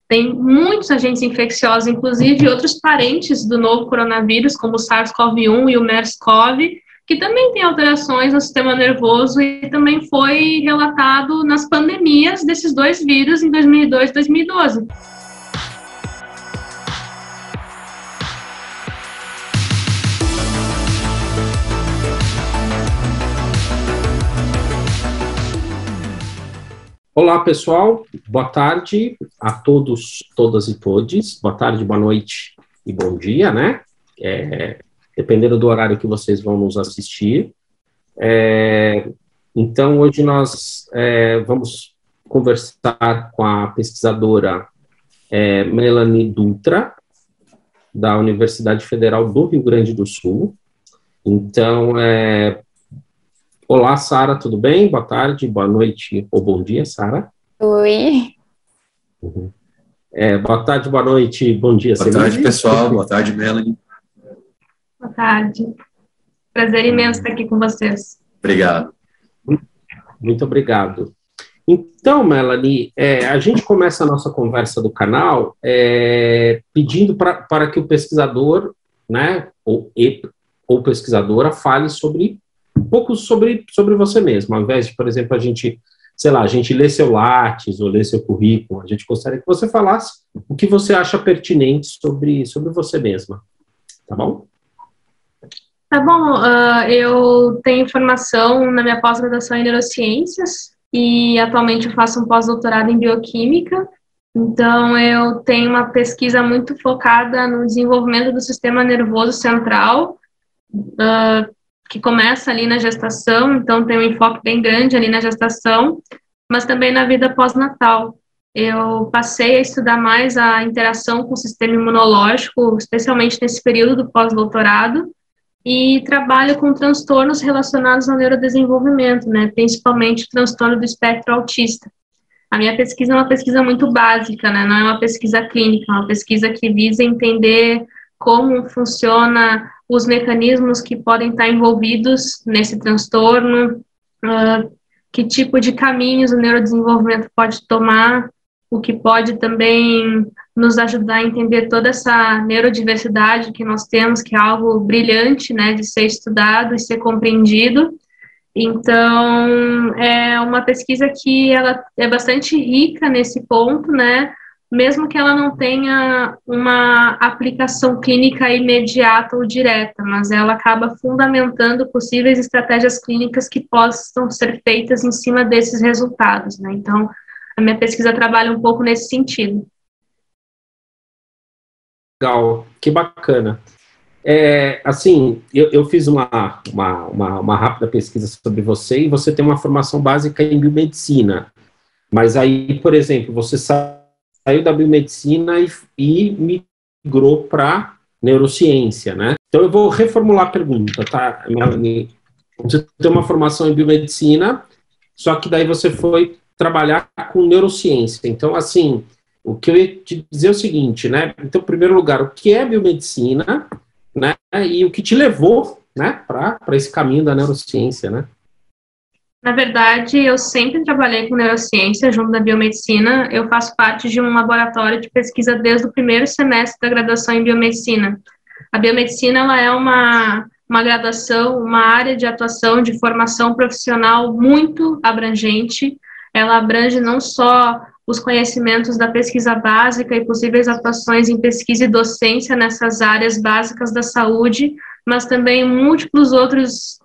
tem muitos agentes infecciosos, inclusive outros parentes do novo coronavírus, como o SARS-CoV-1 e o MERS-CoV, que também tem alterações no sistema nervoso e também foi relatado nas pandemias desses dois vírus em 2002 e 2012. Olá, pessoal. Boa tarde a todos, todas e todes. Boa tarde, boa noite e bom dia, né? Dependendo do horário que vocês vão nos assistir. Então, hoje nós vamos conversar com a pesquisadora Melanie Dutra, da Universidade Federal do Rio Grande do Sul. Então, olá, Sara, tudo bem? Boa tarde, boa noite ou bom dia, Sara. Oi. Boa tarde, boa noite, bom dia, Boa tarde, pessoal. Boa tarde, Melanie. Boa tarde. Prazer imenso estar aqui com vocês. Obrigado. Muito obrigado. Então, Melanie, a gente começa a nossa conversa do canal pedindo para que o pesquisador, né, ou pesquisadora, fale um pouco sobre você mesmo. Ao invés de, por exemplo, a gente ler seu Lattes ou ler seu currículo, a gente gostaria que você falasse o que você acha pertinente sobre você mesma. Tá bom? Tá bom. Eu tenho formação na minha pós-graduação em neurociências e atualmente eu faço um pós-doutorado em bioquímica. Então, eu tenho uma pesquisa muito focada no desenvolvimento do sistema nervoso central, que começa ali na gestação, então tem um enfoque bem grande ali na gestação, mas também na vida pós-natal. Eu passei a estudar mais a interação com o sistema imunológico, especialmente nesse período do pós-doutorado, e trabalho com transtornos relacionados ao neurodesenvolvimento, né, principalmente transtorno do espectro autista. A minha pesquisa é uma pesquisa muito básica, né, não é uma pesquisa clínica, é uma pesquisa que visa entender como funciona os mecanismos que podem estar envolvidos nesse transtorno, que tipo de caminhos o neurodesenvolvimento pode tomar, o que pode também nos ajudar a entender toda essa neurodiversidade que nós temos, que é algo brilhante, né, de ser estudado e ser compreendido. Então, é uma pesquisa que ela é bastante rica nesse ponto, né, mesmo que ela não tenha uma aplicação clínica imediata ou direta, mas ela acaba fundamentando possíveis estratégias clínicas que possam ser feitas em cima desses resultados, né? Então, a minha pesquisa trabalha um pouco nesse sentido. Legal, que bacana. Assim, eu fiz uma rápida pesquisa sobre você e você tem uma formação básica em biomedicina, mas aí, por exemplo, você saiu da biomedicina e migrou para neurociência, né? Então eu vou reformular a pergunta, tá, Melanie? Você tem uma formação em biomedicina, só que daí você foi trabalhar com neurociência. Então, assim, o que eu ia te dizer é o seguinte, né? Então, em primeiro lugar, o que é biomedicina, né? E o que te levou, né, para esse caminho da neurociência, né? Na verdade, eu sempre trabalhei com neurociência junto da biomedicina. Eu faço parte de um laboratório de pesquisa desde o primeiro semestre da graduação em biomedicina. A biomedicina ela é uma graduação, uma área de atuação, de formação profissional muito abrangente. Ela abrange não só os conhecimentos da pesquisa básica e possíveis atuações em pesquisa e docência nessas áreas básicas da saúde, mas também múltiplos outras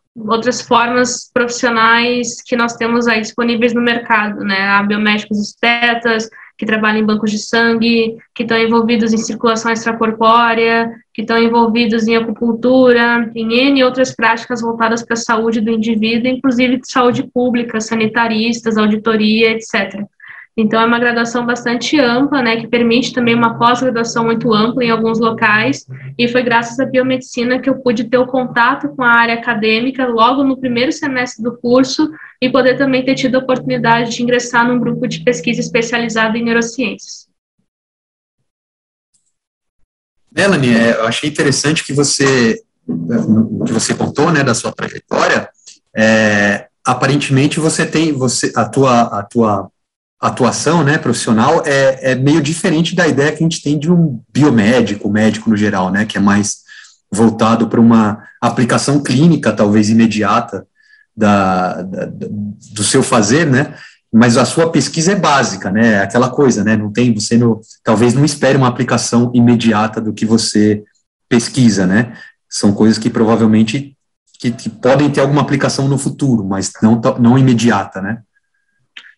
formas profissionais que nós temos aí disponíveis no mercado, né? Há biomédicos estetas, que trabalham em bancos de sangue, que estão envolvidos em circulação extracorpórea, que estão envolvidos em acupuntura, em N outras práticas voltadas para a saúde do indivíduo, inclusive de saúde pública, sanitaristas, auditoria, etc. Então, é uma graduação bastante ampla, né, que permite também uma pós-graduação muito ampla em alguns locais, e foi graças à biomedicina que eu pude ter o contato com a área acadêmica logo no primeiro semestre do curso e poder também ter tido a oportunidade de ingressar num grupo de pesquisa especializado em neurociências. Melanie, eu achei interessante que você contou, né, da sua trajetória. Aparentemente, a tua atuação, né, profissional, é meio diferente da ideia que a gente tem de um biomédico, médico no geral, né, que é mais voltado para uma aplicação clínica, talvez imediata, do seu fazer, né, mas a sua pesquisa é básica, né, é aquela coisa, né, talvez não espere uma aplicação imediata do que você pesquisa, né, são coisas que provavelmente que podem ter alguma aplicação no futuro, mas não imediata, né.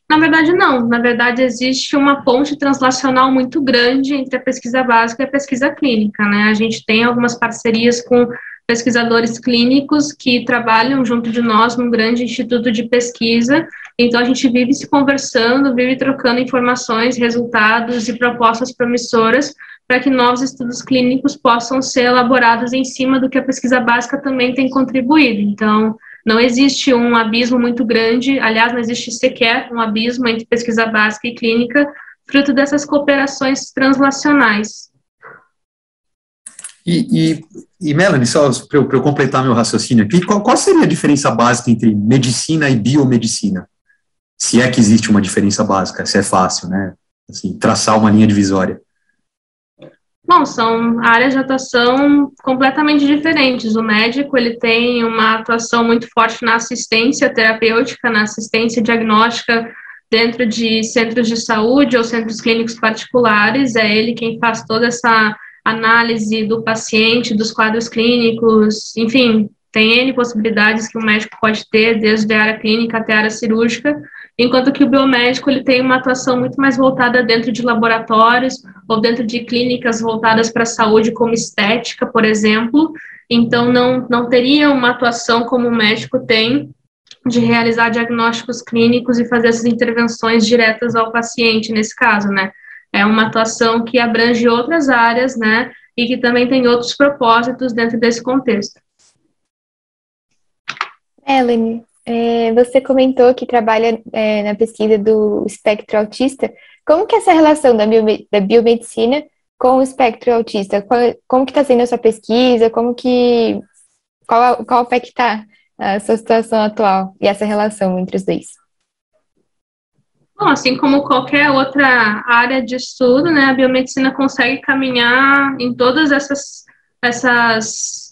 Na verdade, não. Na verdade, existe uma ponte translacional muito grande entre a pesquisa básica e a pesquisa clínica, né? A gente tem algumas parcerias com pesquisadores clínicos que trabalham junto de nós num grande instituto de pesquisa, então a gente vive se conversando, vive trocando informações, resultados e propostas promissoras para que novos estudos clínicos possam ser elaborados em cima do que a pesquisa básica também tem contribuído. Então, não existe um abismo muito grande, aliás, não existe sequer um abismo entre pesquisa básica e clínica, fruto dessas cooperações translacionais. E Melanie, só para eu completar meu raciocínio aqui, qual seria a diferença básica entre medicina e biomedicina? Se é que existe uma diferença básica, se é fácil, né? Assim, traçar uma linha divisória. Bom, são áreas de atuação completamente diferentes. O médico, ele tem uma atuação muito forte na assistência terapêutica, na assistência diagnóstica dentro de centros de saúde ou centros clínicos particulares. É ele quem faz toda essa análise do paciente, dos quadros clínicos, enfim, tem N possibilidades que o médico pode ter, desde a área clínica até a área cirúrgica, enquanto que o biomédico ele tem uma atuação muito mais voltada dentro de laboratórios ou dentro de clínicas voltadas para a saúde, como estética, por exemplo. Então, não teria uma atuação como o médico tem de realizar diagnósticos clínicos e fazer essas intervenções diretas ao paciente, nesse caso, né? É uma atuação que abrange outras áreas, né? E que também tem outros propósitos dentro desse contexto. Melanie, você comentou que trabalha na pesquisa do espectro autista. Como que é essa relação da biomedicina com o espectro autista? Como que está sendo a sua pesquisa? Qual é que está a sua situação atual e essa relação entre os dois? Bom, assim como qualquer outra área de estudo, né, a biomedicina consegue caminhar em todas essas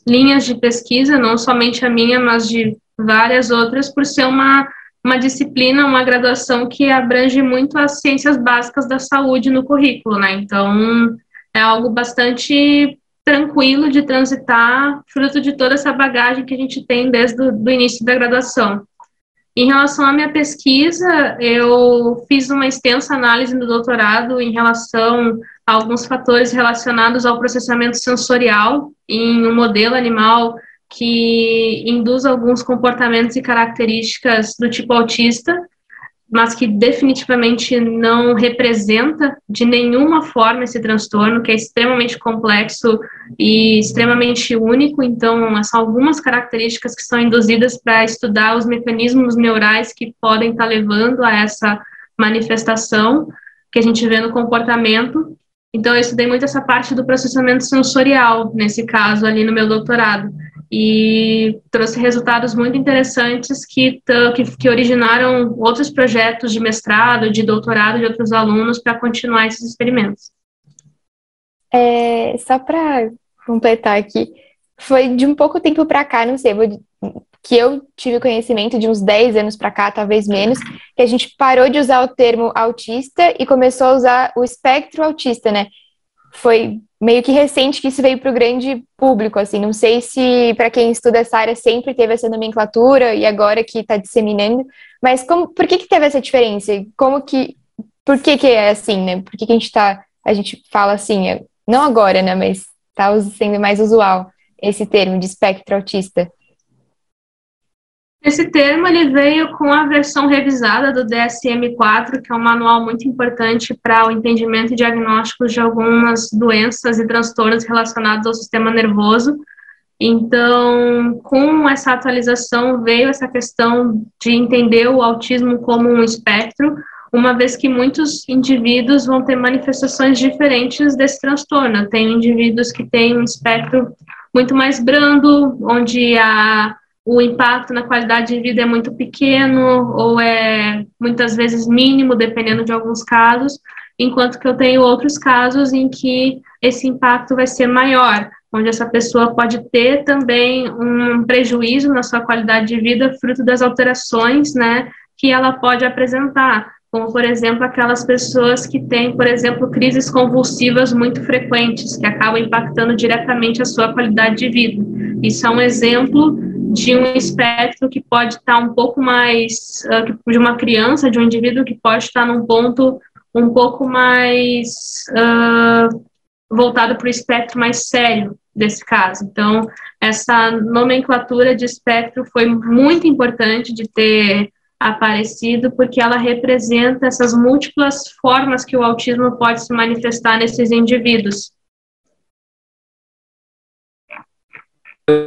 linhas de pesquisa, não somente a minha, mas de várias outras, por ser uma disciplina, uma graduação que abrange muito as ciências básicas da saúde no currículo, né? Então, é algo bastante tranquilo de transitar, fruto de toda essa bagagem que a gente tem desde o início da graduação. Em relação à minha pesquisa, eu fiz uma extensa análise no doutorado em relação a alguns fatores relacionados ao processamento sensorial em um modelo animal que induz alguns comportamentos e características do tipo autista, mas que definitivamente não representa de nenhuma forma esse transtorno, que é extremamente complexo e extremamente único. Então, são algumas características que são induzidas para estudar os mecanismos neurais que podem estar levando a essa manifestação que a gente vê no comportamento. Então, eu estudei muito essa parte do processamento sensorial, nesse caso, ali no meu doutorado, e trouxe resultados muito interessantes que originaram outros projetos de mestrado, de doutorado de outros alunos para continuar esses experimentos. Só para completar aqui, foi de um pouco tempo para cá, não sei, que eu tive conhecimento de uns 10 anos para cá, talvez menos, que a gente parou de usar o termo autista e começou a usar o espectro autista, né? Foi meio que recente que isso veio para o grande público, assim, não sei se para quem estuda essa área sempre teve essa nomenclatura e agora que está disseminando, mas por que teve essa diferença? Por que é assim, né? Por que a gente fala assim, não agora, né, mas está sendo mais usual esse termo de espectro autista? Esse termo ele veio com a versão revisada do DSM-4, que é um manual muito importante para o entendimento e diagnóstico de algumas doenças e transtornos relacionados ao sistema nervoso. Então, com essa atualização, veio essa questão de entender o autismo como um espectro, uma vez que muitos indivíduos vão ter manifestações diferentes desse transtorno. Tem indivíduos que têm um espectro muito mais brando, onde a o impacto na qualidade de vida é muito pequeno ou é muitas vezes mínimo, dependendo de alguns casos, enquanto que eu tenho outros casos em que esse impacto vai ser maior, onde essa pessoa pode ter também um prejuízo na sua qualidade de vida fruto das alterações, né, que ela pode apresentar, como, por exemplo, aquelas pessoas que têm, por exemplo, crises convulsivas muito frequentes, que acabam impactando diretamente a sua qualidade de vida. Isso é um exemplo de um espectro que pode estar um pouco mais, de uma criança, de um indivíduo que pode estar num ponto um pouco mais voltado para o espectro mais sério desse caso. Então, essa nomenclatura de espectro foi muito importante de ter aparecido, porque ela representa essas múltiplas formas que o autismo pode se manifestar nesses indivíduos.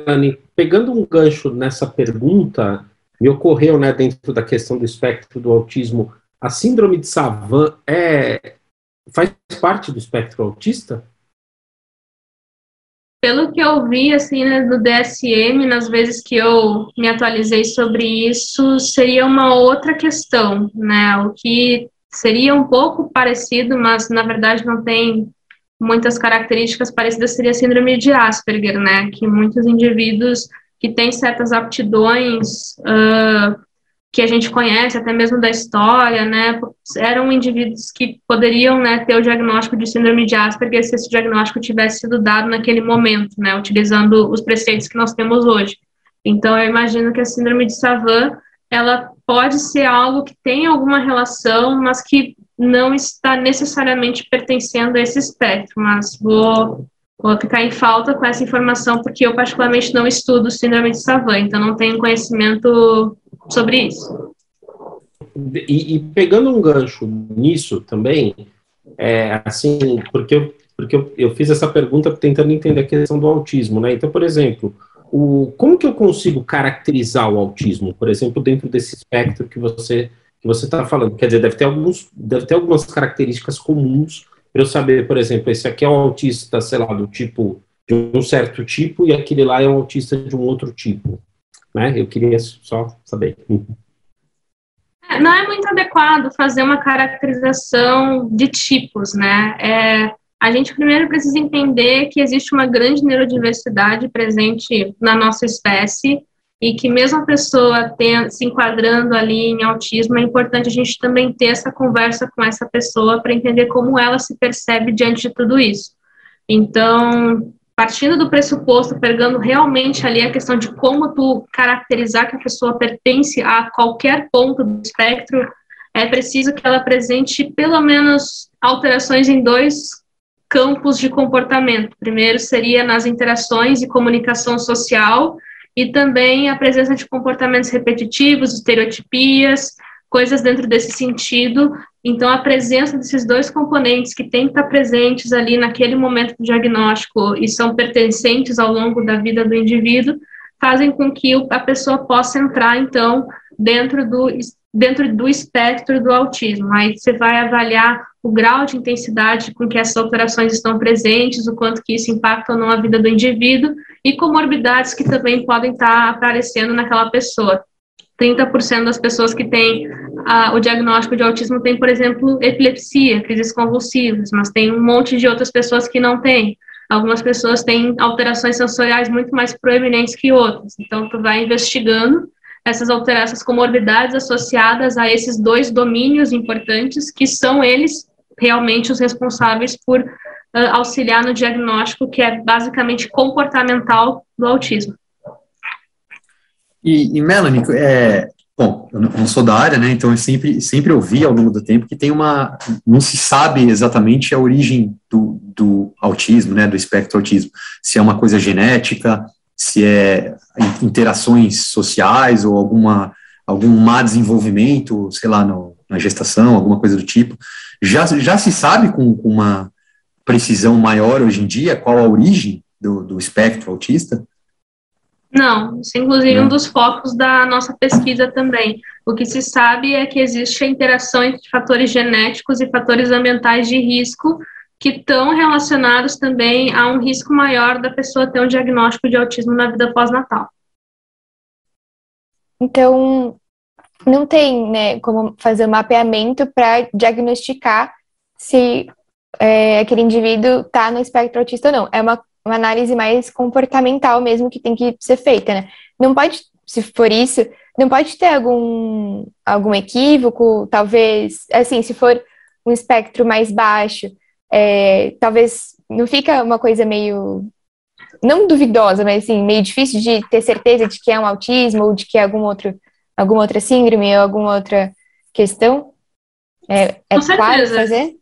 Anne, pegando um gancho nessa pergunta, me ocorreu, né, dentro da questão do espectro do autismo, a síndrome de Savant faz parte do espectro autista? Pelo que eu vi, assim, né, do DSM, nas vezes que eu me atualizei sobre isso, seria uma outra questão, né, o que seria um pouco parecido, mas na verdade não tem muitas características parecidas, seria a síndrome de Asperger, né, que muitos indivíduos que têm certas aptidões que a gente conhece, até mesmo da história, né, eram indivíduos que poderiam, né, ter o diagnóstico de síndrome de Asperger se esse diagnóstico tivesse sido dado naquele momento, né, utilizando os preceitos que nós temos hoje. Então, eu imagino que a síndrome de Savant, ela pode ser algo que tem alguma relação, mas que não está necessariamente pertencendo a esse espectro, mas vou ficar em falta com essa informação, porque eu particularmente não estudo síndrome de Savant, então não tenho conhecimento sobre isso. E pegando um gancho nisso também, assim, porque eu fiz essa pergunta tentando entender a questão do autismo, né? Então, por exemplo, como que eu consigo caracterizar o autismo, por exemplo, dentro desse espectro que você está falando? Quer dizer, deve ter algumas características comuns para eu saber, por exemplo, esse aqui é um autista, sei lá, de um certo tipo, e aquele lá é um autista de um outro tipo, né? Eu queria só saber. Não é muito adequado fazer uma caracterização de tipos, né? A gente primeiro precisa entender que existe uma grande neurodiversidade presente na nossa espécie e que mesmo a pessoa se enquadrando ali em autismo, é importante a gente também ter essa conversa com essa pessoa para entender como ela se percebe diante de tudo isso. Então, partindo do pressuposto, pegando realmente ali a questão de como tu caracterizar que a pessoa pertence a qualquer ponto do espectro, é preciso que ela apresente pelo menos alterações em 2 campos de comportamento. Primeiro seria nas interações e comunicação social, e também a presença de comportamentos repetitivos, estereotipias, coisas dentro desse sentido. Então, a presença desses 2 componentes que têm que estar presentes ali naquele momento do diagnóstico e são pertencentes ao longo da vida do indivíduo, fazem com que a pessoa possa entrar, então, dentro do espectro do autismo. Aí você vai avaliar o grau de intensidade com que essas alterações estão presentes, o quanto que isso impacta ou não a vida do indivíduo, e comorbidades que também podem estar aparecendo naquela pessoa. 30% das pessoas que têm o diagnóstico de autismo têm, por exemplo, epilepsia, crises convulsivas, mas tem um monte de outras pessoas que não têm. Algumas pessoas têm alterações sensoriais muito mais proeminentes que outras. Então, tu vai investigando essas comorbidades associadas a esses 2 domínios importantes, que são eles realmente os responsáveis por auxiliar no diagnóstico, que é basicamente comportamental do autismo. E Melanie, bom, eu não sou da área, né, então eu sempre ouvi ao longo do tempo que não se sabe exatamente a origem do autismo, né, do espectro autismo, se é uma coisa genética, se é interações sociais ou algum má desenvolvimento, sei lá, na gestação, alguma coisa do tipo. Já se sabe com uma precisão maior hoje em dia qual a origem do espectro autista? Não, isso é inclusive um dos focos da nossa pesquisa também. O que se sabe é que existe a interação entre fatores genéticos e fatores ambientais de risco que estão relacionados também a um risco maior da pessoa ter um diagnóstico de autismo na vida pós-natal. Então, não tem, né, como fazer um mapeamento para diagnosticar se aquele indivíduo está no espectro autista ou não. É uma análise mais comportamental mesmo que tem que ser feita, né? Não pode, se for isso, não pode ter algum equívoco, talvez, assim, se for um espectro mais baixo, talvez não fica uma coisa meio, não duvidosa, mas assim, meio difícil de ter certeza de que é um autismo ou de que é alguma outra síndrome ou alguma outra questão? É claro fazer?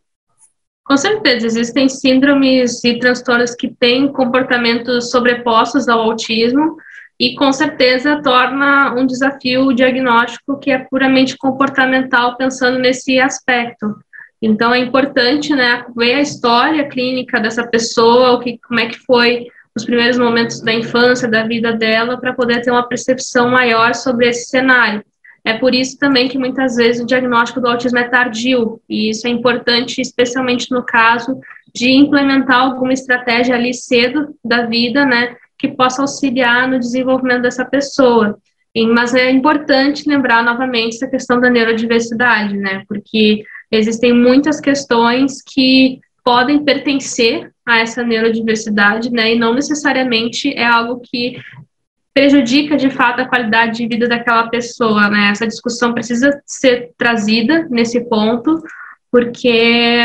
Com certeza, existem síndromes e transtornos que têm comportamentos sobrepostos ao autismo e, com certeza, torna um desafio o diagnóstico que é puramente comportamental, pensando nesse aspecto. Então, é importante, né, ver a história clínica dessa pessoa, como é que foi os primeiros momentos da infância, da vida dela, para poder ter uma percepção maior sobre esse cenário. É por isso também que muitas vezes o diagnóstico do autismo é tardio, e isso é importante, especialmente no caso de implementar alguma estratégia ali cedo da vida, né, que possa auxiliar no desenvolvimento dessa pessoa. Mas é importante lembrar novamente essa questão da neurodiversidade, né, porque existem muitas questões que podem pertencer a essa neurodiversidade, né, e não necessariamente é algo que prejudica, de fato, a qualidade de vida daquela pessoa, né? Essa discussão precisa ser trazida nesse ponto, porque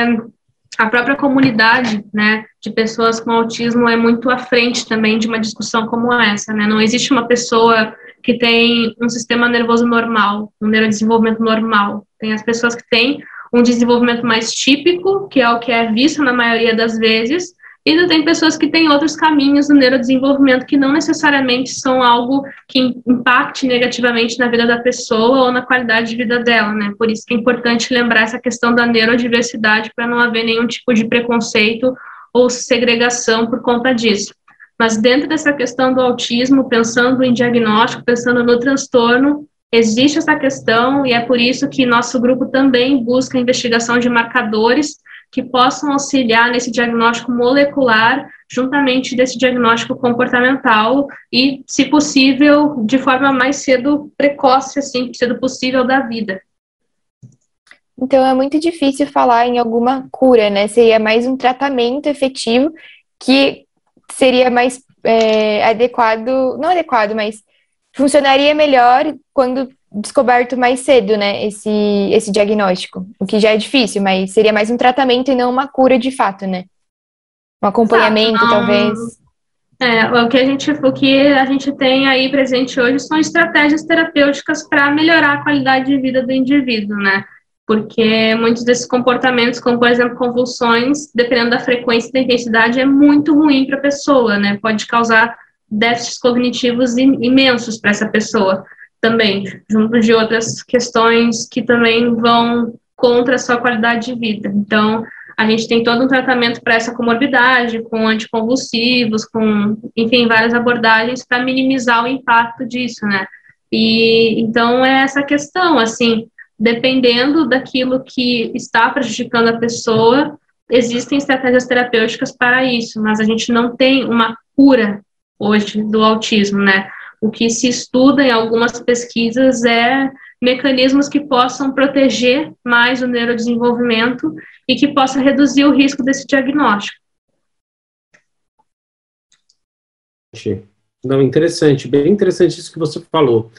a própria comunidade, né, de pessoas com autismo é muito à frente também de uma discussão como essa, né? Não existe uma pessoa que tem um sistema nervoso normal, um neurodesenvolvimento normal. Tem as pessoas que têm um desenvolvimento mais típico, que é o que é visto na maioria das vezes, e tem pessoas que têm outros caminhos no neurodesenvolvimento que não necessariamente são algo que impacte negativamente na vida da pessoa ou na qualidade de vida dela, né? Por isso que é importante lembrar essa questão da neurodiversidade para não haver nenhum tipo de preconceito ou segregação por conta disso. Mas dentro dessa questão do autismo, pensando em diagnóstico, pensando no transtorno, existe essa questão e é por isso que nosso grupo também busca a investigação de marcadores que possam auxiliar nesse diagnóstico molecular, juntamente desse diagnóstico comportamental e, se possível, de forma mais cedo, precoce, assim, cedo possível da vida. Então, é muito difícil falar em alguma cura, né? Seria mais um tratamento efetivo que seria mais adequado, não adequado, mas funcionaria melhor quando descoberto mais cedo, né, esse diagnóstico, o que já é difícil, mas seria mais um tratamento e não uma cura de fato, né? Um acompanhamento, Exato, talvez. O que a gente tem aí presente hoje são estratégias terapêuticas para melhorar a qualidade de vida do indivíduo, né? Porque muitos desses comportamentos, como, por exemplo, convulsões, dependendo da frequência e da intensidade, é muito ruim para a pessoa, né? Pode causar déficits cognitivos imensos para essa pessoa também, junto de outras questões que também vão contra a sua qualidade de vida. Então, a gente tem todo um tratamento para essa comorbidade, com anticonvulsivos, com, enfim, várias abordagens para minimizar o impacto disso, né? E, então, é essa questão, assim, dependendo daquilo que está prejudicando a pessoa, existem estratégias terapêuticas para isso, mas a gente não tem uma cura hoje do autismo, né? O que se estuda em algumas pesquisas é mecanismos que possam proteger mais o neurodesenvolvimento e que possa reduzir o risco desse diagnóstico. Não, interessante, bem interessante isso que você falou.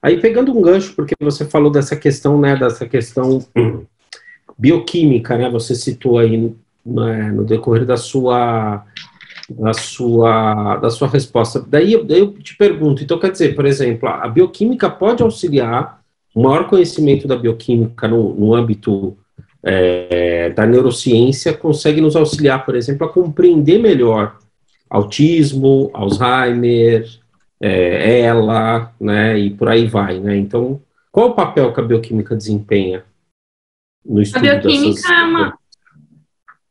Aí, pegando um gancho, porque você falou dessa questão, né, bioquímica, né, você citou aí no decorrer da sua resposta. Daí eu te pergunto, então quer dizer, por exemplo, a bioquímica pode auxiliar, o maior conhecimento da bioquímica no âmbito da neurociência consegue nos auxiliar, por exemplo, a compreender melhor autismo, Alzheimer, ELA, né, e por aí vai, né? Então, qual o papel que a bioquímica desempenha no estudo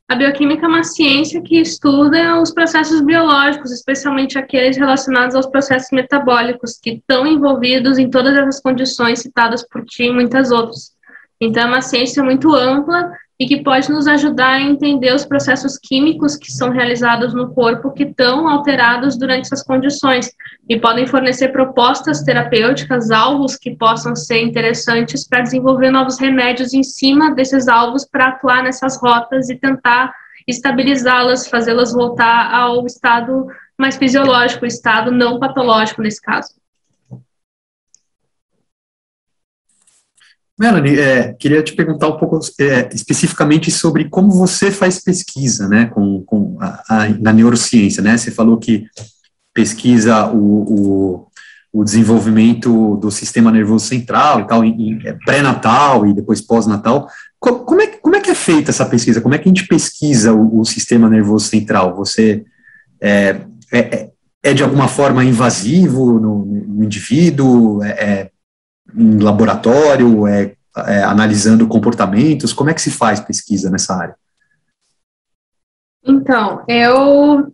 A bioquímica é uma ciência que estuda os processos biológicos, especialmente aqueles relacionados aos processos metabólicos, que estão envolvidos em todas essas condições citadas por ti e muitas outras. Então, é uma ciência muito ampla e que pode nos ajudar a entender os processos químicos que são realizados no corpo que estão alterados durante essas condições e podem fornecer propostas terapêuticas, alvos que possam ser interessantes para desenvolver novos remédios em cima desses alvos para atuar nessas rotas e tentar estabilizá-las, fazê-las voltar ao estado mais fisiológico, o estado não patológico nesse caso. Melanie, queria te perguntar um pouco especificamente sobre como você faz pesquisa, né, na neurociência, né? Você falou que pesquisa o desenvolvimento do sistema nervoso central e tal, em pré-natal e depois pós-natal. Como é que é feita essa pesquisa? Como é que a gente pesquisa o sistema nervoso central? Você de alguma forma invasivo no indivíduo? Em laboratório, analisando comportamentos? Como é que se faz pesquisa nessa área? Então, eu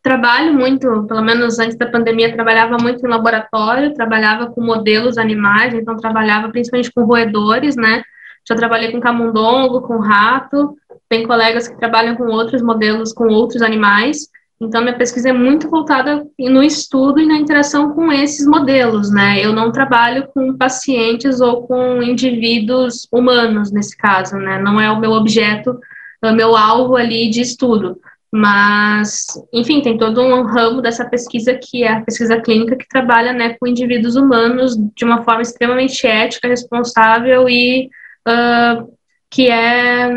trabalho muito, pelo menos antes da pandemia, trabalhava muito em laboratório, trabalhava com modelos animais, então trabalhava principalmente com roedores, né? Já trabalhei com camundongo, com rato, tem colegas que trabalham com outros modelos, com outros animais. Então, minha pesquisa é muito voltada no estudo e na interação com esses modelos, né? Eu não trabalho com pacientes ou com indivíduos humanos, nesse caso, né? Não é o meu objeto, é o meu alvo ali de estudo. Mas, enfim, tem todo um ramo dessa pesquisa que é a pesquisa clínica que trabalha, né, com indivíduos humanos de uma forma extremamente ética, responsável e que é...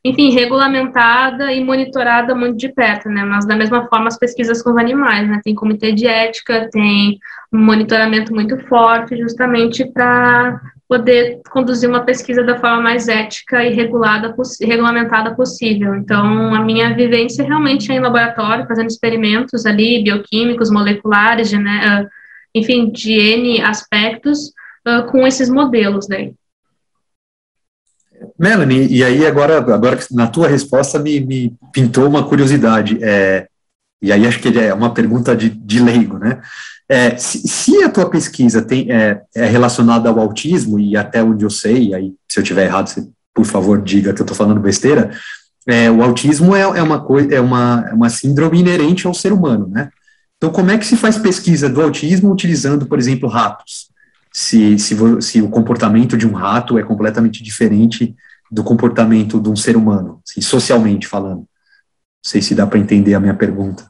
enfim, regulamentada e monitorada muito de perto, né, mas da mesma forma as pesquisas com os animais, né, tem comitê de ética, tem um monitoramento muito forte, justamente para poder conduzir uma pesquisa da forma mais ética e regulamentada possível. Então, a minha vivência realmente é em laboratório, fazendo experimentos ali, bioquímicos, moleculares, enfim, de N aspectos, com esses modelos daí. Melanie, e aí agora na tua resposta me pintou uma curiosidade, e aí acho que é uma pergunta de leigo, né? Se a uma pesquisa é relacionada ao autismo, e até onde eu sei, aí se eu estiver errado, você, por favor, diga que eu estou falando besteira, o autismo é uma síndrome inerente ao ser humano, né? Então, como é que se faz pesquisa do autismo utilizando, por exemplo, ratos? Se o comportamento de um rato é completamente diferente do comportamento de um ser humano, assim, socialmente falando. Não sei se dá para entender a minha pergunta.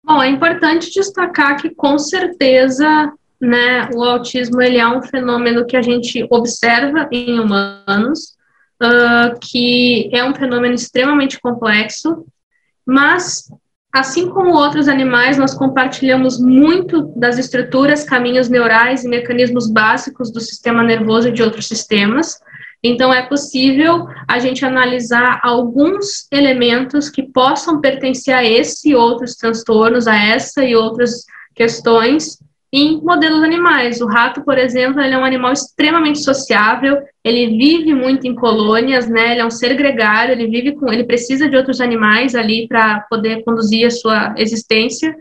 Bom, é importante destacar que, com certeza, né, o autismo ele é um fenômeno que a gente observa em humanos, que é um fenômeno extremamente complexo, mas, assim como outros animais, nós compartilhamos muito das estruturas, caminhos neurais e mecanismos básicos do sistema nervoso e de outros sistemas. Então, é possível a gente analisar alguns elementos que possam pertencer a esse e outros transtornos, a essa e outras questões em modelos animais. O rato, por exemplo, ele é um animal extremamente sociável, ele vive muito em colônias, né? Ele é um ser gregário, ele precisa de outros animais ali para poder conduzir a sua existência.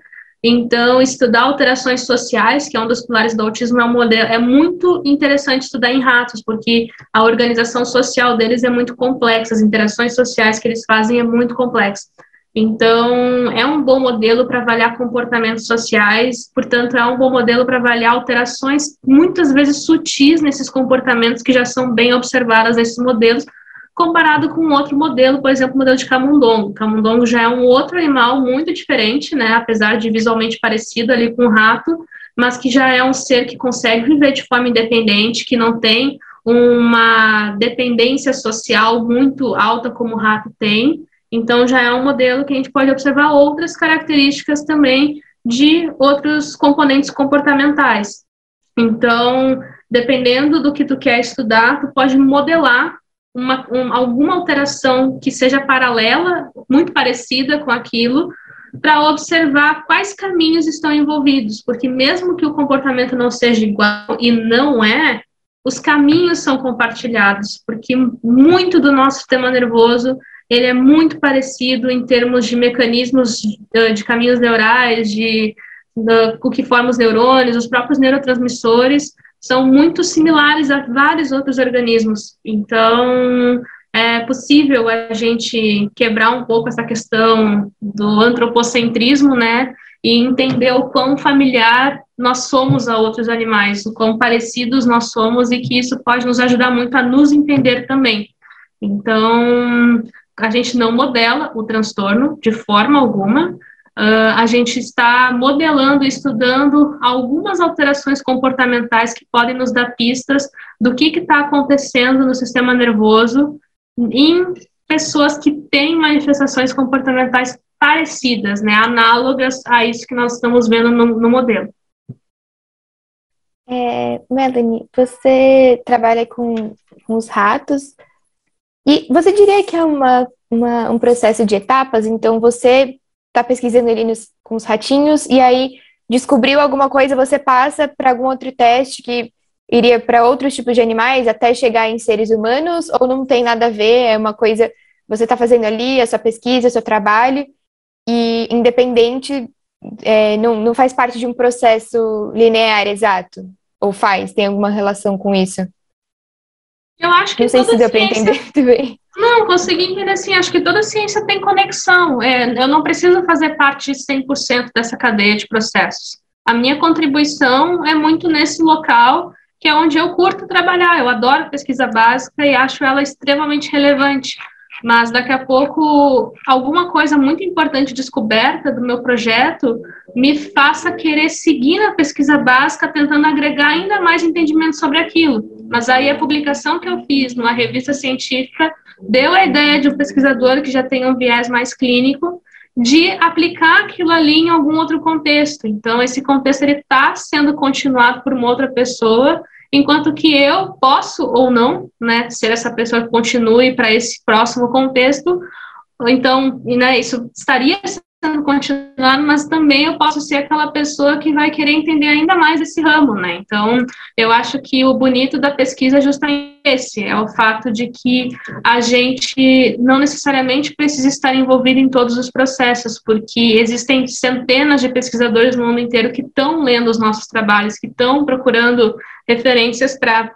Então, estudar alterações sociais, que é um dos pilares do autismo, é muito interessante estudar em ratos, porque a organização social deles é muito complexa, as interações sociais que eles fazem é muito complexa. Então, é um bom modelo para avaliar comportamentos sociais, portanto, é um bom modelo para avaliar alterações, muitas vezes sutis, nesses comportamentos que já são bem observadas nesses modelos, comparado com outro modelo, por exemplo, o modelo de camundongo. O camundongo já é um outro animal muito diferente, né, apesar de visualmente parecido ali com o rato, mas que já é um ser que consegue viver de forma independente, que não tem uma dependência social muito alta como o rato tem. Então, já é um modelo que a gente pode observar outras características também de outros componentes comportamentais. Então, dependendo do que tu quer estudar, tu pode modelar alguma alteração que seja paralela, muito parecida com aquilo, para observar quais caminhos estão envolvidos, porque mesmo que o comportamento não seja igual, e não é, os caminhos são compartilhados, porque muito do nosso sistema nervoso ele é muito parecido em termos de mecanismos de caminhos neurais, o que forma os neurônios, os próprios neurotransmissores são muito similares a vários outros organismos. Então, é possível a gente quebrar um pouco essa questão do antropocentrismo, né, e entender o quão familiar nós somos a outros animais, o quão parecidos nós somos e que isso pode nos ajudar muito a nos entender também. Então, a gente não modela o transtorno de forma alguma, a gente está modelando e estudando algumas alterações comportamentais que podem nos dar pistas do que está acontecendo no sistema nervoso em pessoas que têm manifestações comportamentais parecidas, né, análogas a isso que nós estamos vendo no modelo. Melanie, você trabalha com os ratos, e você diria que é um processo de etapas? Então, você está pesquisando ali com os ratinhos, e aí descobriu alguma coisa, você passa para algum outro teste que iria para outros tipos de animais até chegar em seres humanos, ou não tem nada a ver, é uma coisa, você está fazendo ali a sua pesquisa, o seu trabalho, e independente, não faz parte de um processo linear exato? Ou faz? Tem alguma relação com isso? Eu acho que não sei se deu para entender também. Não, consegui entender assim, acho que toda ciência tem conexão, eu não preciso fazer parte 100% dessa cadeia de processos. A minha contribuição é muito nesse local, que é onde eu curto trabalhar, eu adoro pesquisa básica e acho ela extremamente relevante, mas daqui a pouco alguma coisa muito importante descoberta do meu projeto me faça querer seguir na pesquisa básica, tentando agregar ainda mais entendimento sobre aquilo. Mas aí a publicação que eu fiz numa revista científica deu a ideia de um pesquisador que já tem um viés mais clínico de aplicar aquilo ali em algum outro contexto. Então, esse contexto está sendo continuado por uma outra pessoa, enquanto que eu posso ou não, né, ser essa pessoa que continue para esse próximo contexto. Então, né, isso estaria sendo continuado, mas também eu posso ser aquela pessoa que vai querer entender ainda mais esse ramo, né? Então, eu acho que o bonito da pesquisa é justamente esse, é o fato de que a gente não necessariamente precisa estar envolvido em todos os processos, porque existem centenas de pesquisadores no mundo inteiro que estão lendo os nossos trabalhos, que estão procurando referências para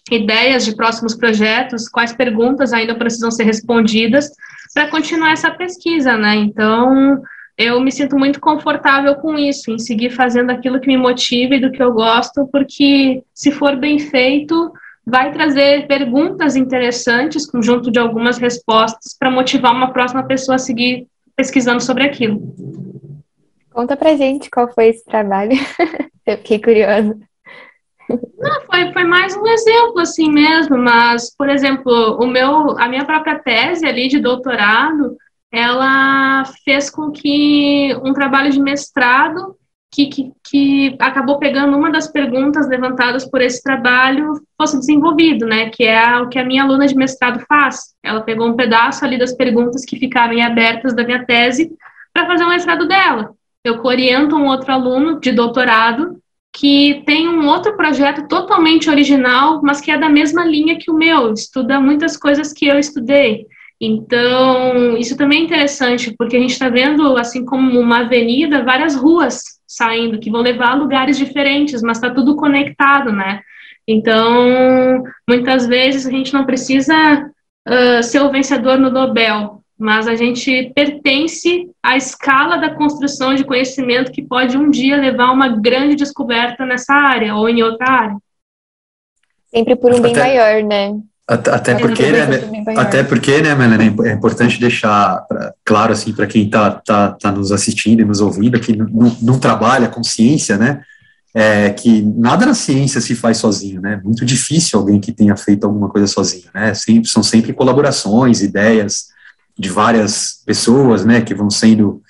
ideias de próximos projetos, quais perguntas ainda precisam ser respondidas para continuar essa pesquisa, né? Então, eu me sinto muito confortável com isso, em seguir fazendo aquilo que me motiva e do que eu gosto, porque se for bem feito, vai trazer perguntas interessantes, junto de algumas respostas, para motivar uma próxima pessoa a seguir pesquisando sobre aquilo. Conta pra gente qual foi esse trabalho. Eu fiquei curiosa. Não, foi mais um exemplo assim mesmo, mas, por exemplo, a minha própria tese ali de doutorado, ela fez com que um trabalho de mestrado que acabou pegando uma das perguntas levantadas por esse trabalho fosse desenvolvido, né, que é o que a minha aluna de mestrado faz. Ela pegou um pedaço ali das perguntas que ficaram em abertas da minha tese para fazer o mestrado dela. Eu oriento um outro aluno de doutorado que tem um outro projeto totalmente original, mas que é da mesma linha que o meu, estuda muitas coisas que eu estudei. Então, isso também é interessante, porque a gente está vendo, assim como uma avenida, várias ruas saindo, que vão levar a lugares diferentes, mas está tudo conectado, né? Então, muitas vezes a gente não precisa ser o vencedor no Nobel, mas a gente pertence à escala da construção de conhecimento que pode um dia levar a uma grande descoberta nessa área ou em outra área. Sempre por um bem maior, né? Até porque, né, Melanie, é importante deixar claro, assim, para quem tá nos assistindo e nos ouvindo, que não trabalha com ciência, né, que nada na ciência se faz sozinho, né, muito difícil alguém que tenha feito alguma coisa sozinho, né, são sempre colaborações, ideias de várias pessoas, né, que vão sendo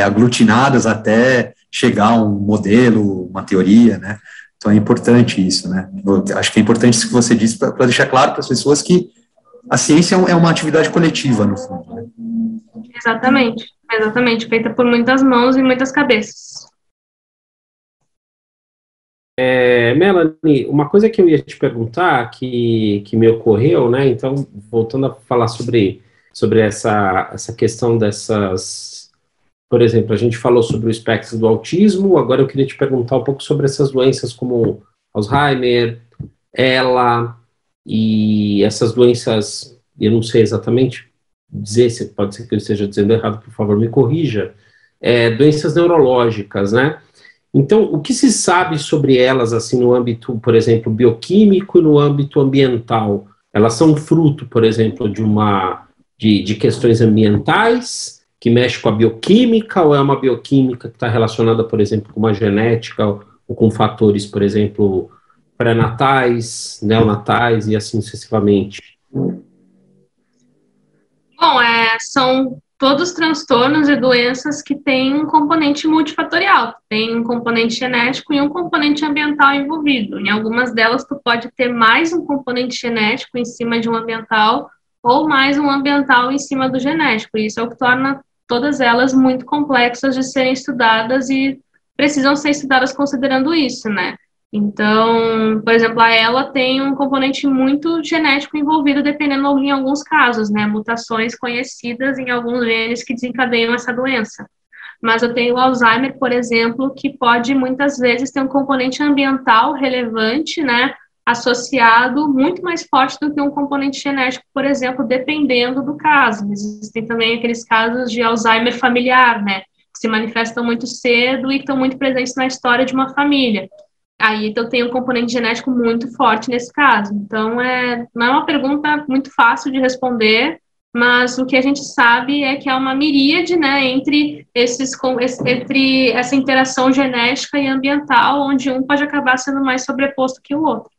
aglutinadas até chegar a um modelo, uma teoria, né. Então é importante isso, né? Acho que é importante isso que você disse para deixar claro para as pessoas que a ciência é uma atividade coletiva, no fundo, né? Exatamente, feita por muitas mãos e muitas cabeças. Melanie, uma coisa que eu ia te perguntar, que me ocorreu, né? Então, voltando a falar sobre essa questão dessas... Por exemplo, a gente falou sobre o espectro do autismo, agora eu queria te perguntar um pouco sobre essas doenças como Alzheimer, ela e essas doenças, eu não sei exatamente dizer, se pode ser que eu esteja dizendo errado, por favor, me corrija, doenças neurológicas, né? Então, o que se sabe sobre elas, assim, no âmbito, por exemplo, bioquímico e no âmbito ambiental? Elas são fruto, por exemplo, de questões ambientais, que mexe com a bioquímica, ou é uma bioquímica que está relacionada, por exemplo, com uma genética, ou com fatores, por exemplo, pré-natais, neonatais e assim sucessivamente? Bom, são todos transtornos e doenças que têm um componente multifatorial, tem um componente genético e um componente ambiental envolvido. Em algumas delas, tu pode ter mais um componente genético em cima de um ambiental ou mais um ambiental em cima do genético. Isso é o que torna todas elas muito complexas de serem estudadas e precisam ser estudadas considerando isso, né? Então, por exemplo, ela tem um componente muito genético envolvido, dependendo em alguns casos, né? Mutações conhecidas em alguns genes que desencadeiam essa doença. Mas eu tenho o Alzheimer, por exemplo, que pode muitas vezes ter um componente ambiental relevante, né? Associado muito mais forte do que um componente genético, por exemplo, dependendo do caso. Existem também aqueles casos de Alzheimer familiar, né? Que se manifestam muito cedo e estão muito presentes na história de uma família. Aí eu tenho um componente genético muito forte nesse caso. Então, não é uma pergunta muito fácil de responder, mas o que a gente sabe é que há uma miríade, né, entre essa interação genética e ambiental, onde um pode acabar sendo mais sobreposto que o outro.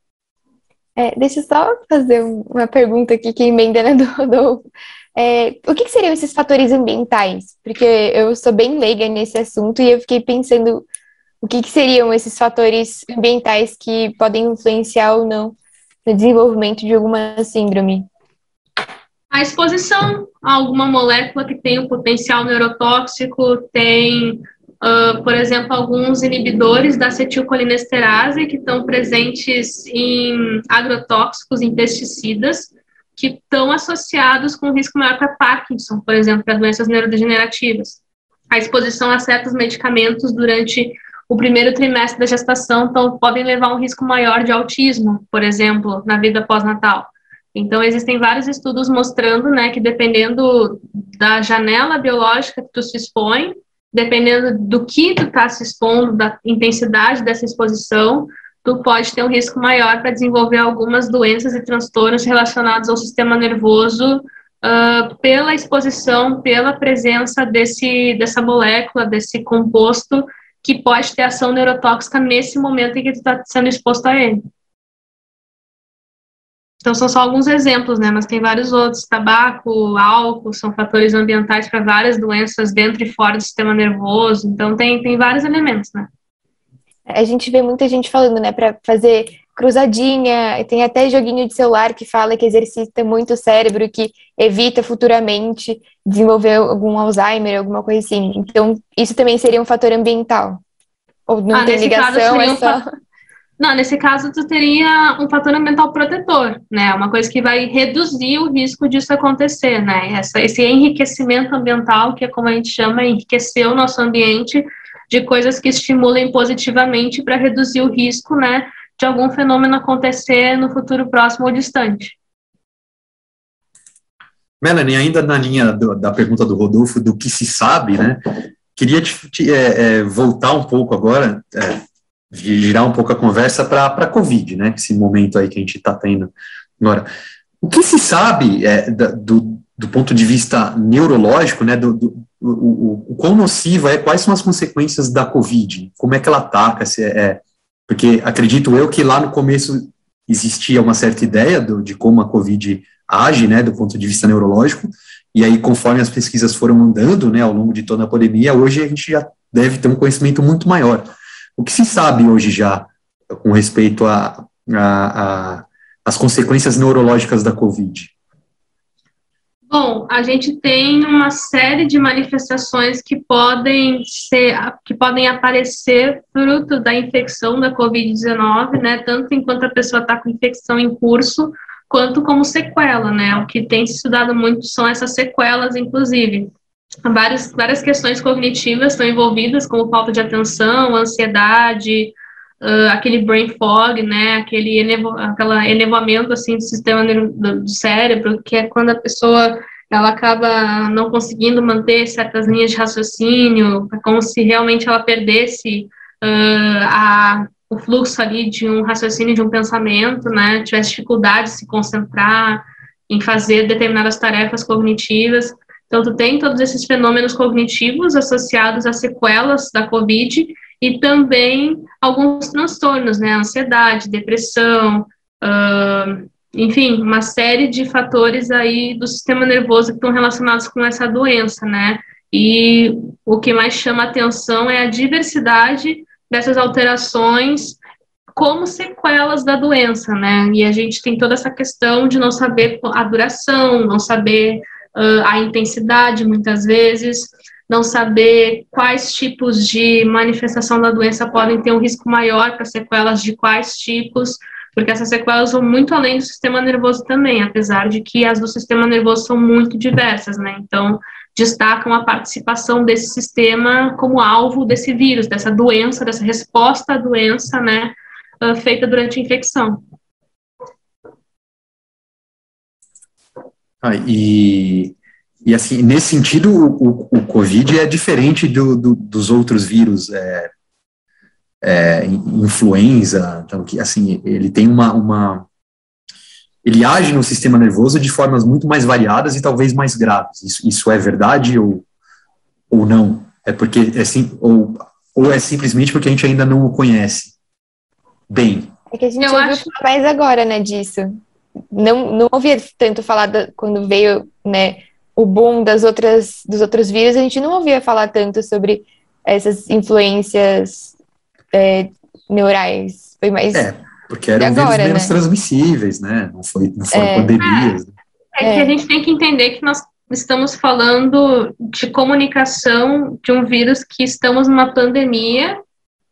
Deixa eu só fazer uma pergunta aqui que emenda, né, do Rodolfo. O que seriam esses fatores ambientais? Porque eu sou bem leiga nesse assunto e eu fiquei pensando o que seriam esses fatores ambientais que podem influenciar ou não no desenvolvimento de alguma síndrome? A exposição a alguma molécula que tem um potencial neurotóxico, tem, por exemplo, alguns inibidores da acetilcolinesterase que estão presentes em agrotóxicos, em pesticidas, que estão associados com risco maior para Parkinson, por exemplo, para doenças neurodegenerativas. A exposição a certos medicamentos durante o primeiro trimestre da gestação podem levar a um risco maior de autismo, por exemplo, na vida pós-natal. Então, existem vários estudos mostrando, né, que dependendo da janela biológica que tu se expõe, dependendo do que tu tá se expondo, da intensidade dessa exposição, tu pode ter um risco maior para desenvolver algumas doenças e transtornos relacionados ao sistema nervoso pela exposição, pela presença dessa molécula, desse composto, que pode ter ação neurotóxica nesse momento em que tu está sendo exposto a ele. Então, são só alguns exemplos, né? Mas tem vários outros. Tabaco, álcool, são fatores ambientais para várias doenças dentro e fora do sistema nervoso. Então, tem vários elementos, né? A gente vê muita gente falando, né, para fazer cruzadinha, tem até joguinho de celular que fala que exercita muito o cérebro, que evita futuramente desenvolver algum Alzheimer, alguma coisa assim. Então, isso também seria um fator ambiental? Ou não tem ligação, é só... Não, nesse caso, tu teria um fator ambiental protetor, né? Uma coisa que vai reduzir o risco disso acontecer, né? Esse enriquecimento ambiental, que é como a gente chama, enriquecer o nosso ambiente de coisas que estimulem positivamente para reduzir o risco, né, de algum fenômeno acontecer no futuro próximo ou distante. Melanie, ainda na linha da pergunta do Rodolfo, do que se sabe, né, queria voltar um pouco agora, girar um pouco a conversa para a Covid, né, esse momento aí que a gente está tendo agora. O que se sabe do ponto de vista neurológico, né, o quão nociva quais são as consequências da Covid, como é que ela ataca, porque acredito eu que lá no começo existia uma certa ideia de como a Covid age, né, do ponto de vista neurológico, e aí conforme as pesquisas foram andando, né, ao longo de toda a pandemia, hoje a gente já deve ter um conhecimento muito maior. O que se sabe hoje já com respeito às consequências neurológicas da Covid? Bom, a gente tem uma série de manifestações que podem aparecer fruto da infecção da Covid-19, né? Tanto enquanto a pessoa está com infecção em curso, quanto como sequela, né? O que tem se estudado muito são essas sequelas, inclusive. Várias questões cognitivas estão envolvidas, como falta de atenção, ansiedade, aquele brain fog, né, aquele enevoamento, assim, do sistema do cérebro, que é quando a pessoa, ela acaba não conseguindo manter certas linhas de raciocínio, é como se realmente ela perdesse o fluxo ali de um raciocínio, de um pensamento, né, tivesse dificuldade de se concentrar em fazer determinadas tarefas cognitivas. Então, tu tem todos esses fenômenos cognitivos associados a sequelas da COVID e também alguns transtornos, né, ansiedade, depressão, enfim, uma série de fatores aí do sistema nervoso que estão relacionados com essa doença, né, e o que mais chama atenção é a diversidade dessas alterações como sequelas da doença, né, e a gente tem toda essa questão de não saber a duração, não saber a intensidade, muitas vezes, não saber quais tipos de manifestação da doença podem ter um risco maior para sequelas de quais tipos, porque essas sequelas vão muito além do sistema nervoso também, apesar de que as do sistema nervoso são muito diversas, né, então destacam a participação desse sistema como alvo desse vírus, dessa doença, dessa resposta à doença, né, feita durante a infecção. E assim, nesse sentido, o Covid é diferente dos outros vírus, influenza, então, que, assim, ele tem ele age no sistema nervoso de formas muito mais variadas e talvez mais graves. Isso é verdade ou não? É porque, ou é simplesmente porque a gente ainda não o conhece bem? É que a gente ouviu mais agora, né, disso. Não ouvia tanto falar quando veio, né, o boom dos outros vírus, a gente não ouvia falar tanto sobre essas influências neurais. Foi mais porque eram agora, vírus menos né? Transmissíveis, né? Não foram pandemias. Que a gente tem que entender que nós estamos falando de comunicação de um vírus que estamos numa pandemia,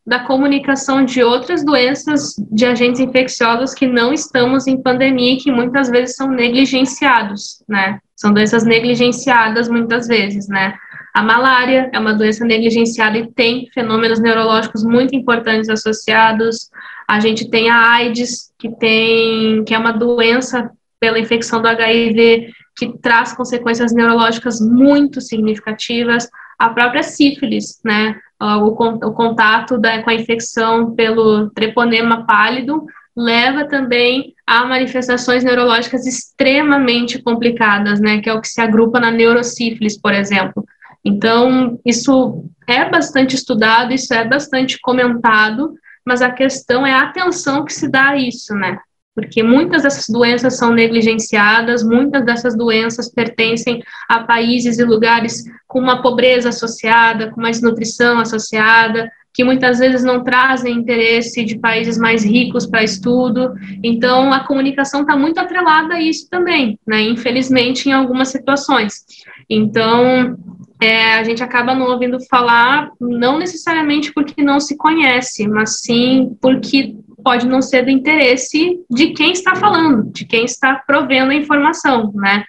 da comunicação de outras doenças de agentes infecciosos que não estamos em pandemia e que muitas vezes são negligenciados, né? São doenças negligenciadas muitas vezes, né? A malária é uma doença negligenciada e tem fenômenos neurológicos muito importantes associados. A gente tem a AIDS, que é uma doença pela infecção do HIV que traz consequências neurológicas muito significativas. A própria sífilis, né? O contato com a infecção pelo treponema pálido leva também a manifestações neurológicas extremamente complicadas, né, que é o que se agrupa na neurosífilis, por exemplo. Então, isso é bastante estudado, isso é bastante comentado, mas a questão é a atenção que se dá a isso, né? Porque muitas dessas doenças são negligenciadas, muitas dessas doenças pertencem a países e lugares com uma pobreza associada, com uma desnutrição associada, que muitas vezes não trazem interesse de países mais ricos para estudo. Então, a comunicação está muito atrelada a isso também, né? Infelizmente, em algumas situações. Então, a gente acaba não ouvindo falar, não necessariamente porque não se conhece, mas sim porque pode não ser do interesse de quem está falando, de quem está provendo a informação, né?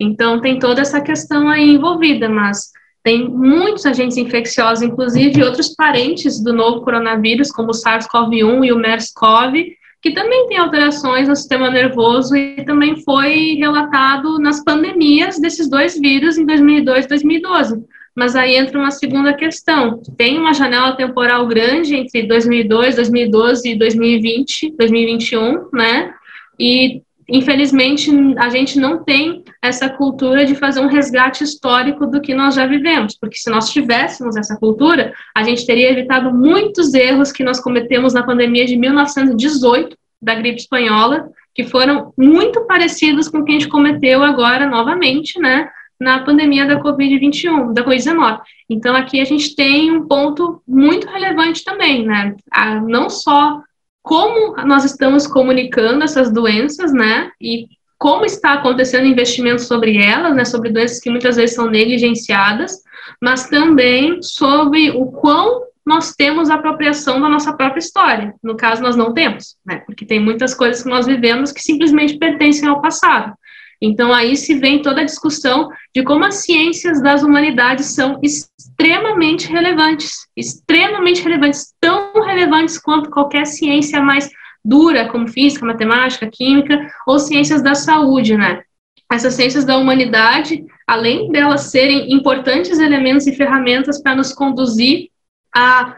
Então, tem toda essa questão aí envolvida, mas tem muitos agentes infecciosos, inclusive outros parentes do novo coronavírus, como o SARS-CoV-1 e o MERS-CoV, que também tem alterações no sistema nervoso e também foi relatado nas pandemias desses dois vírus em 2002 e 2012. Mas aí entra uma segunda questão. Tem uma janela temporal grande entre 2002, 2012 e 2020, 2021, né? E, infelizmente, a gente não tem essa cultura de fazer um resgate histórico do que nós já vivemos, porque se nós tivéssemos essa cultura, a gente teria evitado muitos erros que nós cometemos na pandemia de 1918, da gripe espanhola, que foram muito parecidos com o que a gente cometeu agora, novamente, né? Na pandemia da Covid-21, da Covid-19. Então, aqui a gente tem um ponto muito relevante também, né? Não só como nós estamos comunicando essas doenças, né? E como está acontecendo investimento sobre elas, né? Sobre doenças que muitas vezes são negligenciadas, mas também sobre o quão nós temos apropriação da nossa própria história. No caso, nós não temos, né? Porque tem muitas coisas que nós vivemos que simplesmente pertencem ao passado. Então, aí se vem toda a discussão de como as ciências das humanidades são extremamente relevantes, tão relevantes quanto qualquer ciência mais dura, como física, matemática, química, ou ciências da saúde, né? Essas ciências da humanidade, além delas serem importantes elementos e ferramentas para nos conduzir a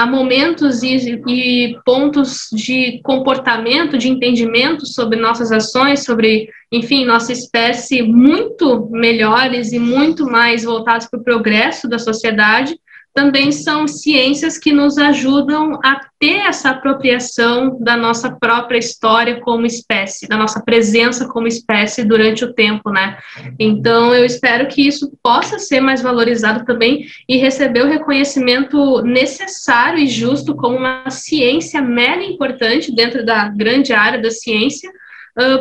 momentos e pontos de comportamento, de entendimento sobre nossas ações, sobre, enfim, nossa espécie, muito melhores e muito mais voltados para o progresso da sociedade, também são ciências que nos ajudam a ter essa apropriação da nossa própria história como espécie, da nossa presença como espécie durante o tempo, né? Então, eu espero que isso possa ser mais valorizado também e receber o reconhecimento necessário e justo como uma ciência mega importante dentro da grande área da ciência,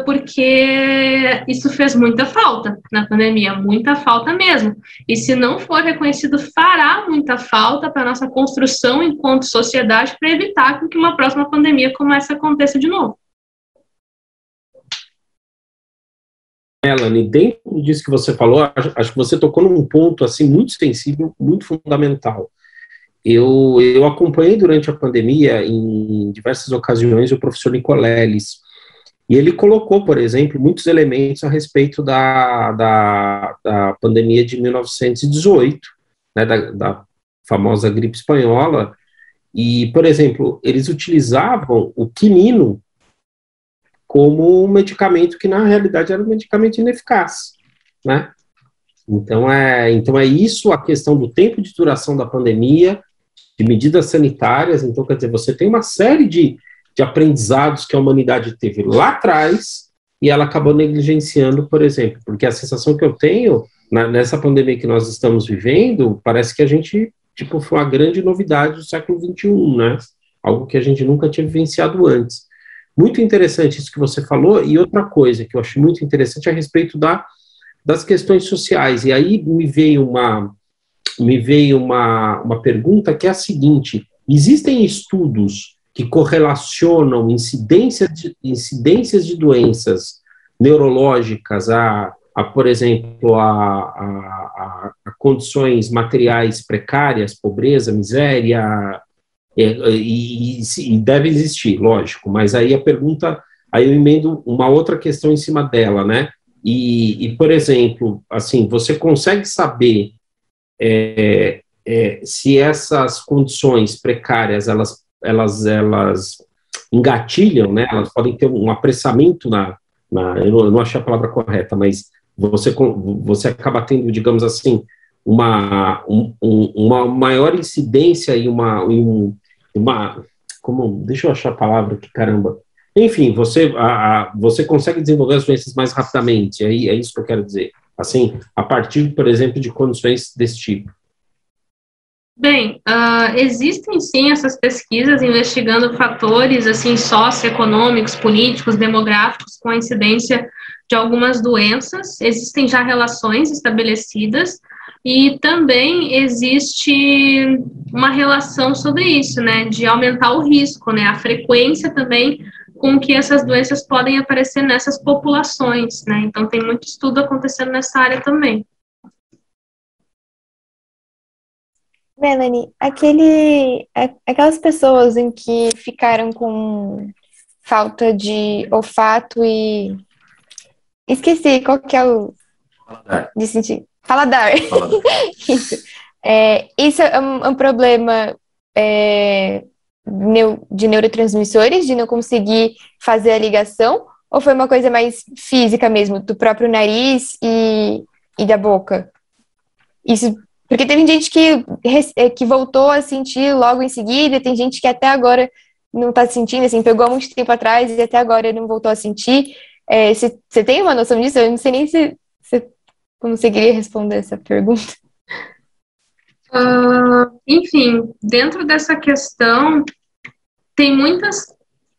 porque isso fez muita falta na pandemia, muita falta mesmo. E se não for reconhecido, fará muita falta para a nossa construção enquanto sociedade para evitar que uma próxima pandemia como essa aconteça de novo. Melanie, dentro disso que você falou, acho que você tocou num ponto assim muito sensível, muito fundamental. Eu acompanhei durante a pandemia, em diversas ocasiões, o professor Nicoleles. E ele colocou, por exemplo, muitos elementos a respeito da pandemia de 1918, né, da famosa gripe espanhola. E, por exemplo, eles utilizavam o quinino como um medicamento que, na realidade, era um medicamento ineficaz, né? Então é isso a questão do tempo de duração da pandemia, de medidas sanitárias. Então, quer dizer, você tem uma série de aprendizados que a humanidade teve lá atrás e ela acabou negligenciando, por exemplo, porque a sensação que eu tenho nessa pandemia que nós estamos vivendo, parece que a gente, foi a grande novidade do século XXI, né? Algo que a gente nunca tinha vivenciado antes. Muito interessante isso que você falou, e outra coisa que eu acho muito interessante é a respeito das questões sociais, e aí me veio uma pergunta que é a seguinte: existem estudos que correlacionam incidências de doenças neurológicas por exemplo, a condições materiais precárias, pobreza, miséria, e deve existir, lógico, mas aí a pergunta, aí eu emendo uma outra questão em cima dela, né? E por exemplo, assim, você consegue saber se essas condições precárias, elas engatilham, né? Elas podem ter um apressamento eu não achei a palavra correta, mas você acaba tendo, digamos assim, uma maior incidência e deixa eu achar a palavra aqui, caramba. Enfim, você consegue desenvolver as doenças mais rapidamente, é isso que eu quero dizer. Assim, a partir, por exemplo, de condições desse tipo. Bem, existem sim essas pesquisas investigando fatores assim socioeconômicos, políticos, demográficos com a incidência de algumas doenças. Existem já relações estabelecidas e também existe uma relação sobre isso, né, de aumentar o risco, né, a frequência também com que essas doenças podem aparecer nessas populações, né. Então tem muito estudo acontecendo nessa área também. Melanie, aquelas pessoas em que ficaram com falta de olfato e... Esqueci qual que é o... Paladar. De sentir... Paladar. Isso. Isso é um problema de neurotransmissores, de não conseguir fazer a ligação? Ou foi uma coisa mais física mesmo, do próprio nariz e da boca? Isso... Porque teve gente que voltou a sentir logo em seguida, tem gente que até agora não está sentindo, assim, pegou há muito tempo atrás e até agora não voltou a sentir. Você tem uma noção disso? Eu não sei nem se você conseguiria responder essa pergunta. Enfim, dentro dessa questão, tem muitas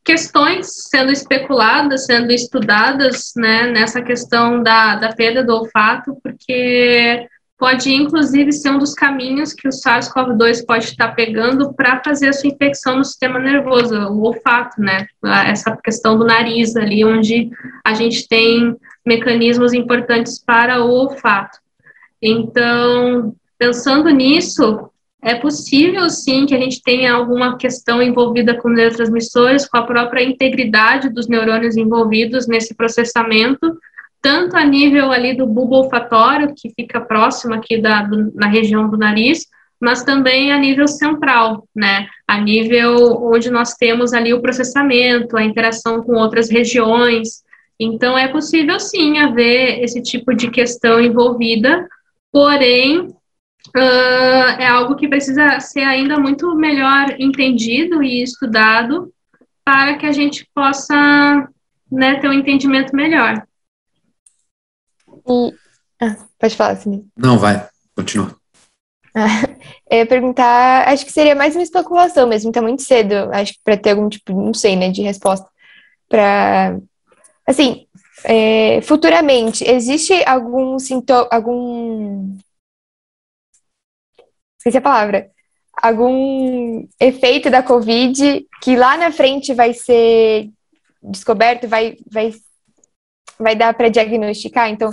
questões sendo especuladas, sendo estudadas, né, nessa questão da perda do olfato, porque pode, inclusive, ser um dos caminhos que o SARS-CoV-2 pode estar pegando para fazer a sua infecção no sistema nervoso, o olfato, né? Essa questão do nariz ali, onde a gente tem mecanismos importantes para o olfato. Então, pensando nisso, é possível, sim, que a gente tenha alguma questão envolvida com neurotransmissores, com a própria integridade dos neurônios envolvidos nesse processamento, tanto a nível ali do bulbo olfatório, que fica próximo aqui na região do nariz, mas também a nível central, né? A nível onde nós temos ali o processamento, a interação com outras regiões. Então, é possível, sim, haver esse tipo de questão envolvida, porém, é algo que precisa ser ainda muito melhor entendido e estudado para que a gente possa, né, ter um entendimento melhor. Pode falar, Cine. Não, vai, continua. Eu ia perguntar, acho que seria mais uma especulação mesmo, tá muito cedo, acho que para ter algum tipo, não sei, né, de resposta. Assim, futuramente, existe algum sintoma, esqueci a palavra, algum efeito da Covid que lá na frente vai ser descoberto, vai dar para diagnosticar? Então,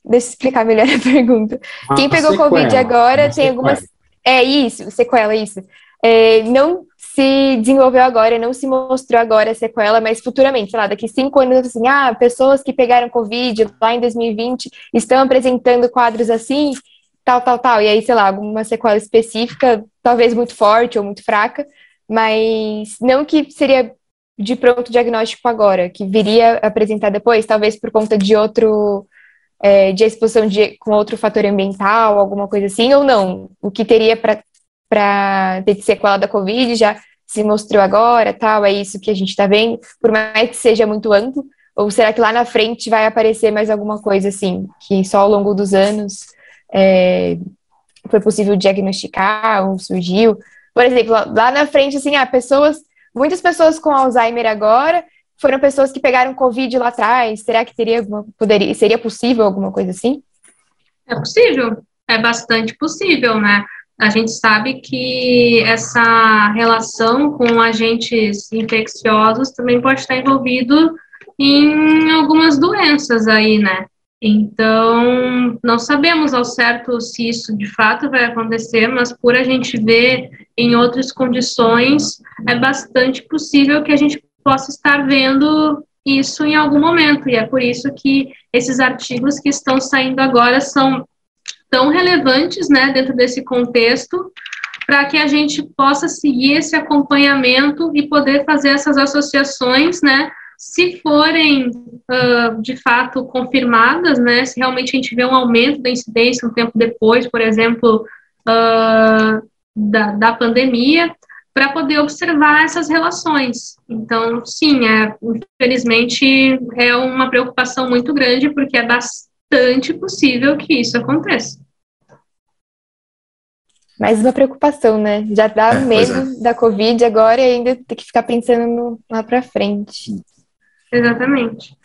deixa eu explicar melhor a pergunta. Quem pegou sequela, Covid agora tem algumas... sequela, isso. Não se desenvolveu agora, não se mostrou agora a sequela, mas futuramente, sei lá, daqui 5 anos, assim, pessoas que pegaram Covid lá em 2020 estão apresentando quadros assim, tal. E aí, sei lá, alguma sequela específica, talvez muito forte ou muito fraca, mas não que seria de pronto diagnóstico agora, que viria a apresentar depois, talvez por conta de de exposição com outro fator ambiental, alguma coisa assim, ou não? O que teria para ter sequela da Covid já se mostrou agora, tal, é isso que a gente está vendo, por mais que seja muito amplo, ou será que lá na frente vai aparecer mais alguma coisa assim, que só ao longo dos anos foi possível diagnosticar ou surgiu? Por exemplo, lá na frente, assim, muitas pessoas com Alzheimer agora foram pessoas que pegaram Covid lá atrás. Será que seria possível alguma coisa assim? É possível, é bastante possível, né? A gente sabe que essa relação com agentes infecciosos também pode estar envolvido em algumas doenças aí, né? Então, não sabemos ao certo se isso de fato vai acontecer, mas por a gente ver em outras condições, é bastante possível que a gente possa estar vendo isso em algum momento, e é por isso que esses artigos que estão saindo agora são tão relevantes, né, dentro desse contexto, para que a gente possa seguir esse acompanhamento e poder fazer essas associações, né, se forem de fato confirmadas, né, se realmente a gente vê um aumento da incidência um tempo depois, por exemplo, da pandemia, para poder observar essas relações. Então, sim, infelizmente é uma preocupação muito grande, porque é bastante possível que isso aconteça. Mais uma preocupação, né? Já dá medo da Covid agora e ainda tem que ficar pensando lá para frente. Exatamente.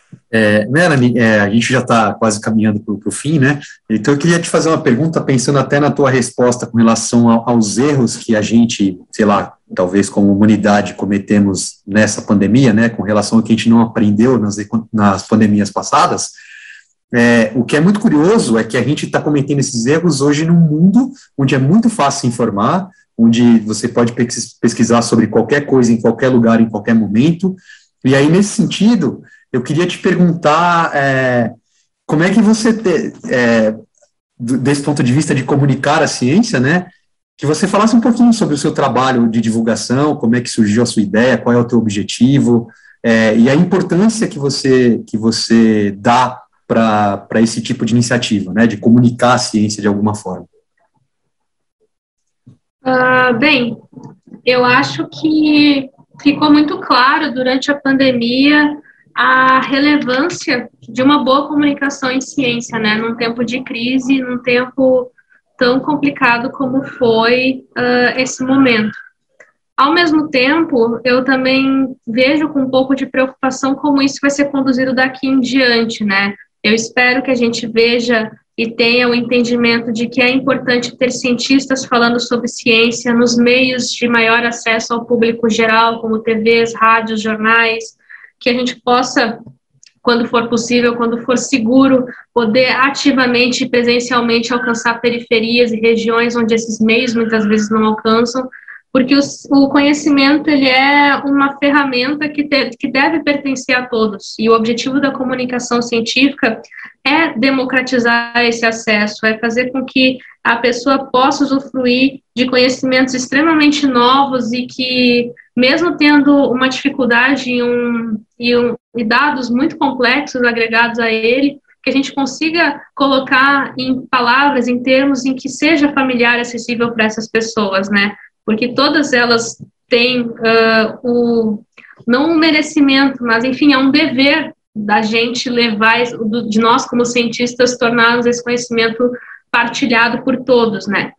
Melanie, a gente já está quase caminhando para o fim, né? Então eu queria te fazer uma pergunta, pensando até na tua resposta com relação aos erros que a gente, sei lá, talvez como humanidade cometemos nessa pandemia, né? Com relação ao que a gente não aprendeu nas pandemias passadas. O que é muito curioso é que a gente está cometendo esses erros hoje num mundo onde é muito fácil informar, onde você pode pesquisar sobre qualquer coisa em qualquer lugar, em qualquer momento. E aí, nesse sentido, eu queria te perguntar como é que você, desse ponto de vista de comunicar a ciência, né, que você falasse um pouquinho sobre o seu trabalho de divulgação, como é que surgiu a sua ideia, qual é o teu objetivo, e a importância que você dá para esse tipo de iniciativa, né, de comunicar a ciência de alguma forma. Bem, eu acho que ficou muito claro durante a pandemia a relevância de uma boa comunicação em ciência, né, num tempo de crise, num tempo tão complicado como foi esse momento. Ao mesmo tempo, eu também vejo com um pouco de preocupação como isso vai ser conduzido daqui em diante, né. Eu espero que a gente veja e tenha o entendimento de que é importante ter cientistas falando sobre ciência nos meios de maior acesso ao público geral, como TVs, rádios, jornais, que a gente possa, quando for possível, quando for seguro, poder ativamente e presencialmente alcançar periferias e regiões onde esses meios muitas vezes não alcançam, porque o conhecimento ele é uma ferramenta que deve pertencer a todos, e o objetivo da comunicação científica é democratizar esse acesso, é fazer com que a pessoa possa usufruir de conhecimentos extremamente novos e que, mesmo tendo uma dificuldade e dados muito complexos agregados a ele, que a gente consiga colocar em palavras, em termos em que seja familiar e acessível para essas pessoas, né? Porque todas elas têm não um merecimento, mas, enfim, é um dever da gente levar, de nós como cientistas, tornarmos esse conhecimento partilhado por todos, né?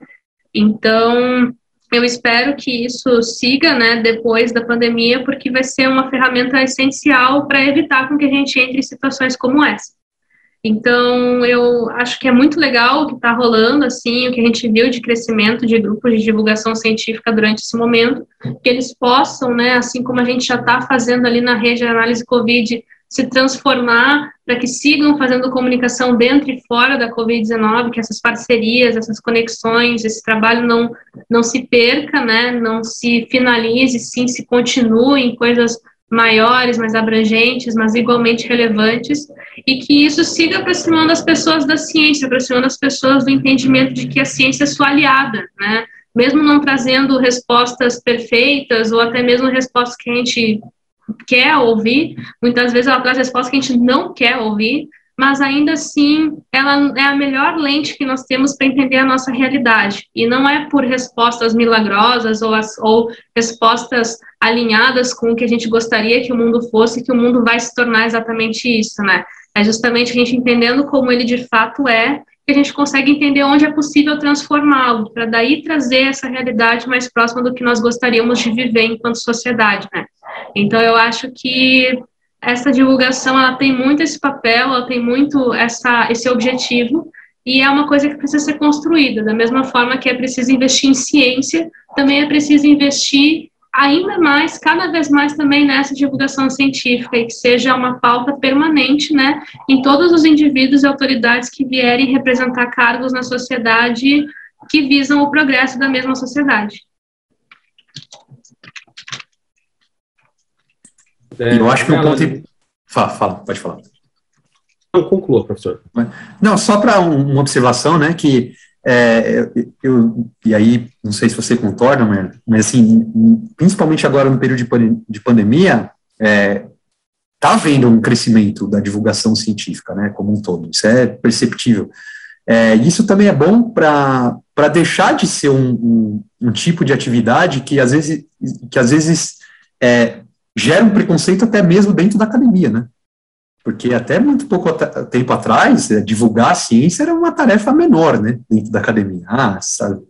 Então, eu espero que isso siga, né, depois da pandemia, porque vai ser uma ferramenta essencial para evitar com que a gente entre em situações como essa. Então, eu acho que é muito legal o que está rolando, assim, o que a gente viu de crescimento de grupos de divulgação científica durante esse momento, que eles possam, né, assim como a gente já está fazendo ali na rede de análise COVID, se transformar para que sigam fazendo comunicação dentro e fora da Covid-19, que essas parcerias, essas conexões, esse trabalho não se perca, né, não se finalize, sim, se continue em coisas maiores, mais abrangentes, mas igualmente relevantes, e que isso siga aproximando as pessoas da ciência, aproximando as pessoas do entendimento de que a ciência é sua aliada, né? Mesmo não trazendo respostas perfeitas, ou até mesmo respostas que a gente quer ouvir, muitas vezes ela traz respostas que a gente não quer ouvir, mas ainda assim ela é a melhor lente que nós temos para entender a nossa realidade, e não é por respostas milagrosas ou respostas alinhadas com o que a gente gostaria que o mundo fosse, que o mundo vai se tornar exatamente isso, né? É justamente a gente entendendo como ele de fato é, que a gente consegue entender onde é possível transformá-lo, para daí trazer essa realidade mais próxima do que nós gostaríamos de viver enquanto sociedade, né? Então eu acho que essa divulgação, ela tem muito esse papel, ela tem muito esse objetivo, e é uma coisa que precisa ser construída. Da mesma forma que é preciso investir em ciência, também é preciso investir ainda mais, cada vez mais também nessa divulgação científica, e que seja uma pauta permanente, né, em todos os indivíduos e autoridades que vierem representar cargos na sociedade que visam o progresso da mesma sociedade. Eu acho que um ponto... Fala, pode falar. Não, conclua, professor. Não, só para uma observação, né, que e aí, não sei se você concorda, mas assim, principalmente agora no período de pandemia, está havendo um crescimento da divulgação científica, né, como um todo, isso é perceptível. Isso também é bom para deixar de ser um tipo de atividade que às vezes gera um preconceito até mesmo dentro da academia, né? Porque até muito pouco tempo atrás, divulgar a ciência era uma tarefa menor, né, dentro da academia.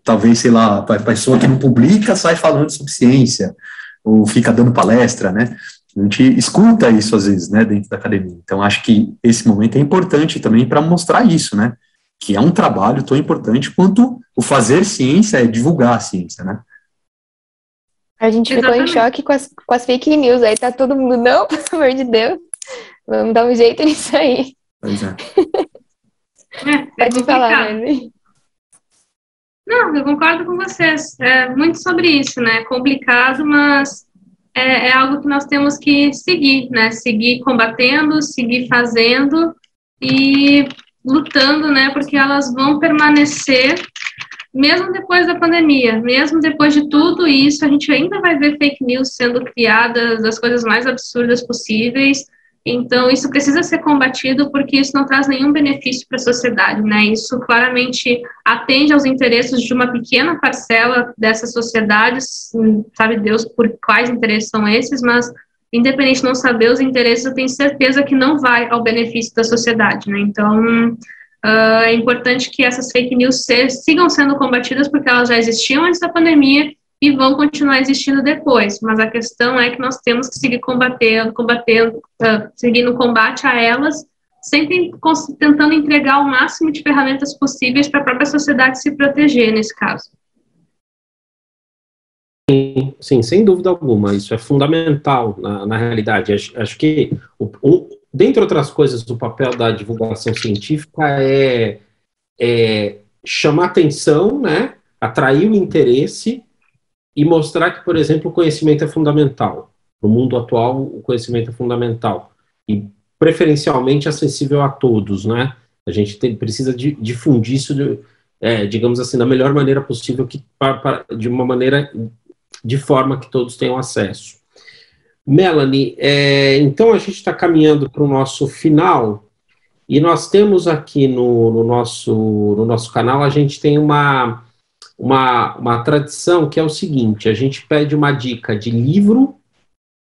Talvez, sei lá, a pessoa que não publica sai falando sobre ciência, ou fica dando palestra, né? A gente escuta isso às vezes, né, dentro da academia. Então, acho que esse momento é importante também para mostrar isso, né? Que é um trabalho tão importante quanto o fazer ciência é divulgar a ciência, né? A gente ficou em choque com as fake news, aí tá todo mundo, não, pelo amor de Deus, vamos dar um jeito nisso aí. Pois é. Pode falar, né? Não, eu concordo com vocês, é muito sobre isso, né, é complicado, mas é algo que nós temos que seguir, né, seguir combatendo, seguir fazendo e lutando, né, porque elas vão permanecer mesmo depois da pandemia, mesmo depois de tudo isso, a gente ainda vai ver fake news sendo criadas, das coisas mais absurdas possíveis. Então, isso precisa ser combatido, porque isso não traz nenhum benefício para a sociedade, né? Isso claramente atende aos interesses de uma pequena parcela dessa sociedade, sabe Deus por quais interesses são esses, mas, independente de não saber os interesses, eu tenho certeza que não vai ao benefício da sociedade, né? Então, é importante que essas fake news sigam sendo combatidas, porque elas já existiam antes da pandemia e vão continuar existindo depois, mas a questão é que nós temos que seguir seguir no combate a elas, sempre tentando entregar o máximo de ferramentas possíveis para a própria sociedade se proteger nesse caso. Sim, sem dúvida alguma, isso é fundamental na realidade. Acho que, dentre outras coisas, o papel da divulgação científica é chamar atenção, né, atrair o interesse e mostrar que, por exemplo, o conhecimento é fundamental. No mundo atual, o conhecimento é fundamental e preferencialmente acessível a todos, né? A gente precisa difundir isso, digamos assim, da melhor maneira possível, de uma maneira, de forma que todos tenham acesso. Melanie, então a gente está caminhando para o nosso final e nós temos aqui no nosso canal, a gente tem uma tradição que é o seguinte: a gente pede uma dica de livro,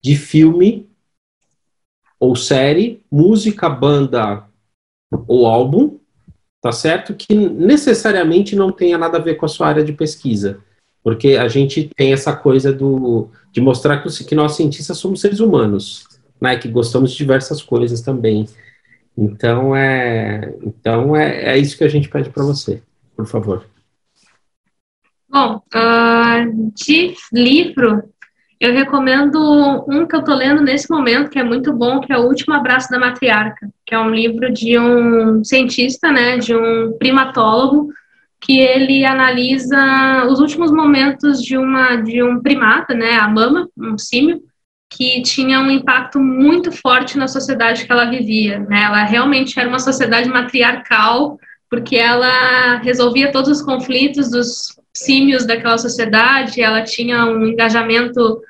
de filme ou série, música, banda ou álbum, tá certo? Que necessariamente não tenha nada a ver com a sua área de pesquisa, porque a gente tem essa coisa de mostrar que nós cientistas somos seres humanos, né? Que gostamos de diversas coisas também. Então é isso que a gente pede para você, por favor. Bom, de livro, eu recomendo um que eu estou lendo nesse momento, que é muito bom, que é O Último Abraço da Matriarca, que é um livro de um cientista, né, de um primatólogo, que ele analisa os últimos momentos de um primata, né, a mama, um símio, que tinha um impacto muito forte na sociedade que ela vivia, né? Ela realmente era uma sociedade matriarcal, porque ela resolvia todos os conflitos dos símios daquela sociedade, ela tinha um engajamento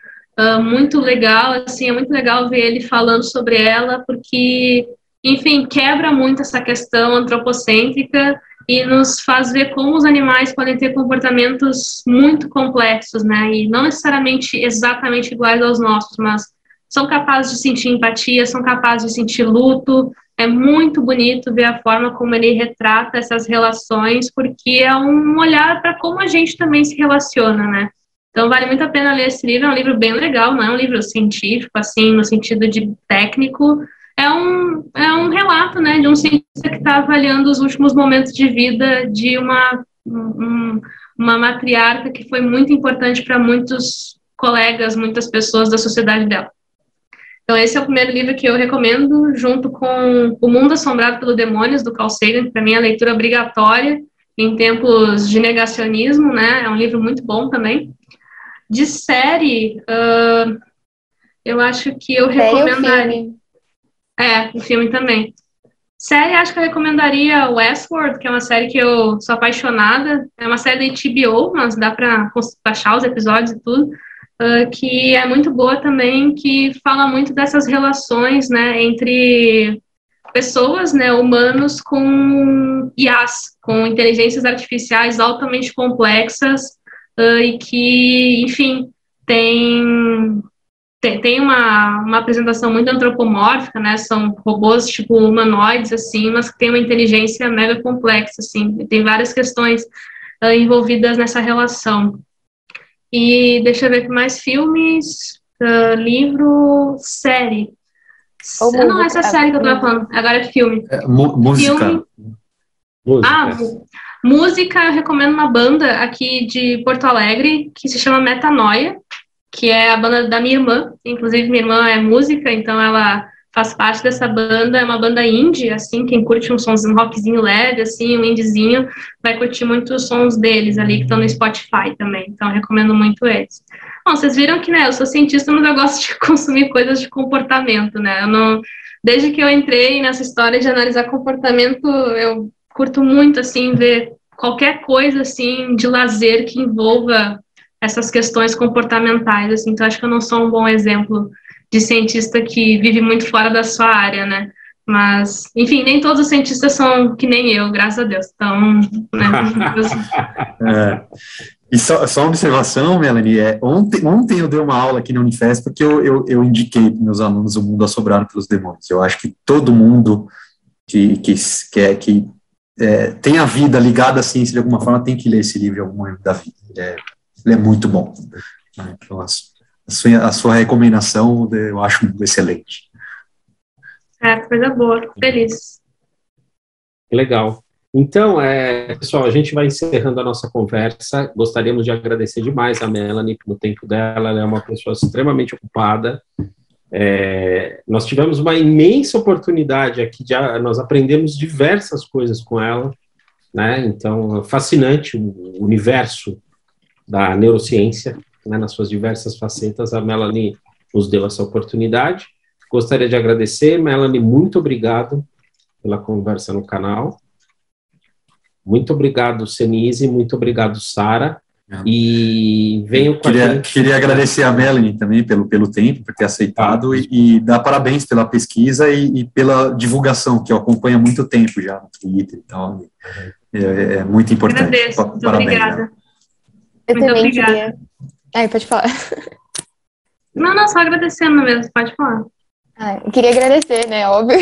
muito legal, assim, é muito legal ver ele falando sobre ela, porque, enfim, quebra muito essa questão antropocêntrica e nos faz ver como os animais podem ter comportamentos muito complexos, né, e não necessariamente exatamente iguais aos nossos, mas são capazes de sentir empatia, são capazes de sentir luto. É muito bonito ver a forma como ele retrata essas relações, porque é um olhar para como a gente também se relaciona, né. Então vale muito a pena ler esse livro, é um livro bem legal, não é um livro científico, assim, no sentido de técnico. É um relato, né, de um cientista que está avaliando os últimos momentos de vida de uma matriarca que foi muito importante para muitos colegas, muitas pessoas da sociedade dela. Então esse é o primeiro livro que eu recomendo, junto com O Mundo Assombrado pelos Demônios, do Carl Sagan, que para mim é leitura obrigatória em tempos de negacionismo, né, é um livro muito bom também. De série, eu acho que eu recomendaria... o filme também. Série, acho que eu recomendaria Westworld, que é uma série que eu sou apaixonada. É uma série da HBO, mas dá para baixar os episódios e tudo. Que é muito boa também, que fala muito dessas relações, né, entre pessoas, né, humanos com IAs, com inteligências artificiais altamente complexas, e que, enfim, tem uma apresentação muito antropomórfica, né? São robôs tipo humanoides, assim, mas que tem uma inteligência mega complexa, assim. Tem várias questões envolvidas nessa relação. E deixa eu ver que mais filmes, livro, série. Não, essa é a série que eu tô falando. Agora é filme. Música. Filme. Música, eu recomendo uma banda aqui de Porto Alegre que se chama Metanoia, que é a banda da minha irmã. Inclusive, minha irmã é música, então ela faz parte dessa banda. É uma banda indie, assim, quem curte um sonzinho, um rockzinho leve, assim, um indiezinho, vai curtir muito os sons deles ali, que estão no Spotify também. Então, eu recomendo muito eles. Bom, vocês viram que, né, eu sou cientista, mas eu gosto de consumir coisas de comportamento, né? Desde que eu entrei nessa história de analisar comportamento, eu curto muito, assim, ver qualquer coisa, assim, de lazer que envolva essas questões comportamentais, assim. Então acho que eu não sou um bom exemplo de cientista que vive muito fora da sua área, né? Mas, enfim, nem todos os cientistas são que nem eu, graças a Deus. Então, né? E só uma observação, Melanie, ontem eu dei uma aula aqui na Unifesp porque eu indiquei para meus alunos O Mundo Assombrado pelos Demônios. Eu acho que todo mundo que tem a vida ligada à ciência de alguma forma tem que ler esse livro em algum momento da vida. Ele é muito bom. Então, a sua recomendação eu acho excelente. Coisa boa, feliz. Legal. Então, pessoal, a gente vai encerrando a nossa conversa. Gostaríamos de agradecer demais a Melanie pelo tempo dela. Ela é uma pessoa extremamente ocupada. Nós tivemos uma imensa oportunidade aqui, nós aprendemos diversas coisas com ela, né? Então, fascinante o universo da neurociência, né, nas suas diversas facetas. A Melanie nos deu essa oportunidade. Gostaria de agradecer, Melanie, muito obrigado pela conversa no canal. Muito obrigado, Senise, muito obrigado, Sara. E venho com a gente. Queria agradecer a Melanie também pelo tempo, por ter aceitado, e dar parabéns pela pesquisa e pela divulgação, que eu acompanho há muito tempo já no Twitter e tal. É muito importante. Agradeço, muito parabéns, obrigada. Né? Eu Muito também obrigada. queria... Ai, pode falar. Não, só agradecendo mesmo, pode falar. Eu queria agradecer, né, óbvio,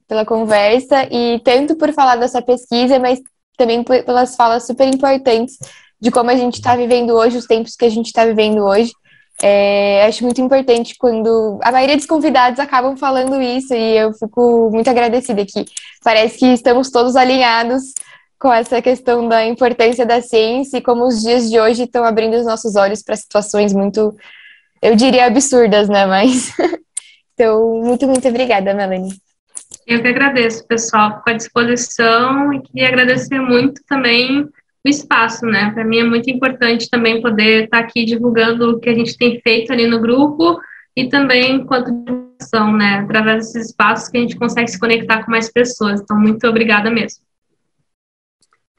pela conversa, e tanto por falar dessa pesquisa, mas também pelas falas super importantes de como a gente está vivendo hoje, os tempos que a gente está vivendo hoje. Acho muito importante quando a maioria dos convidados acabam falando isso, e eu fico muito agradecida que parece que estamos todos alinhados com essa questão da importância da ciência e como os dias de hoje estão abrindo os nossos olhos para situações muito, eu diria, absurdas, né, mas... Então, muito, muito obrigada, Melanie. Eu que agradeço, pessoal, fico à disposição, e queria agradecer muito também o espaço, né? Para mim é muito importante também poder estar aqui divulgando o que a gente tem feito ali no grupo e também enquanto divulgação, né? Através desses espaços que a gente consegue se conectar com mais pessoas. Então, muito obrigada mesmo.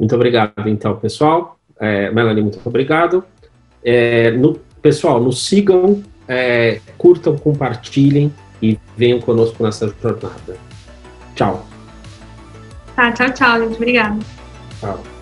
Muito obrigado, então, pessoal. Melanie, muito obrigado. Pessoal, nos sigam, curtam, compartilhem e venham conosco nessa jornada. Tchau. Tá, tchau, gente. Obrigada. Tchau.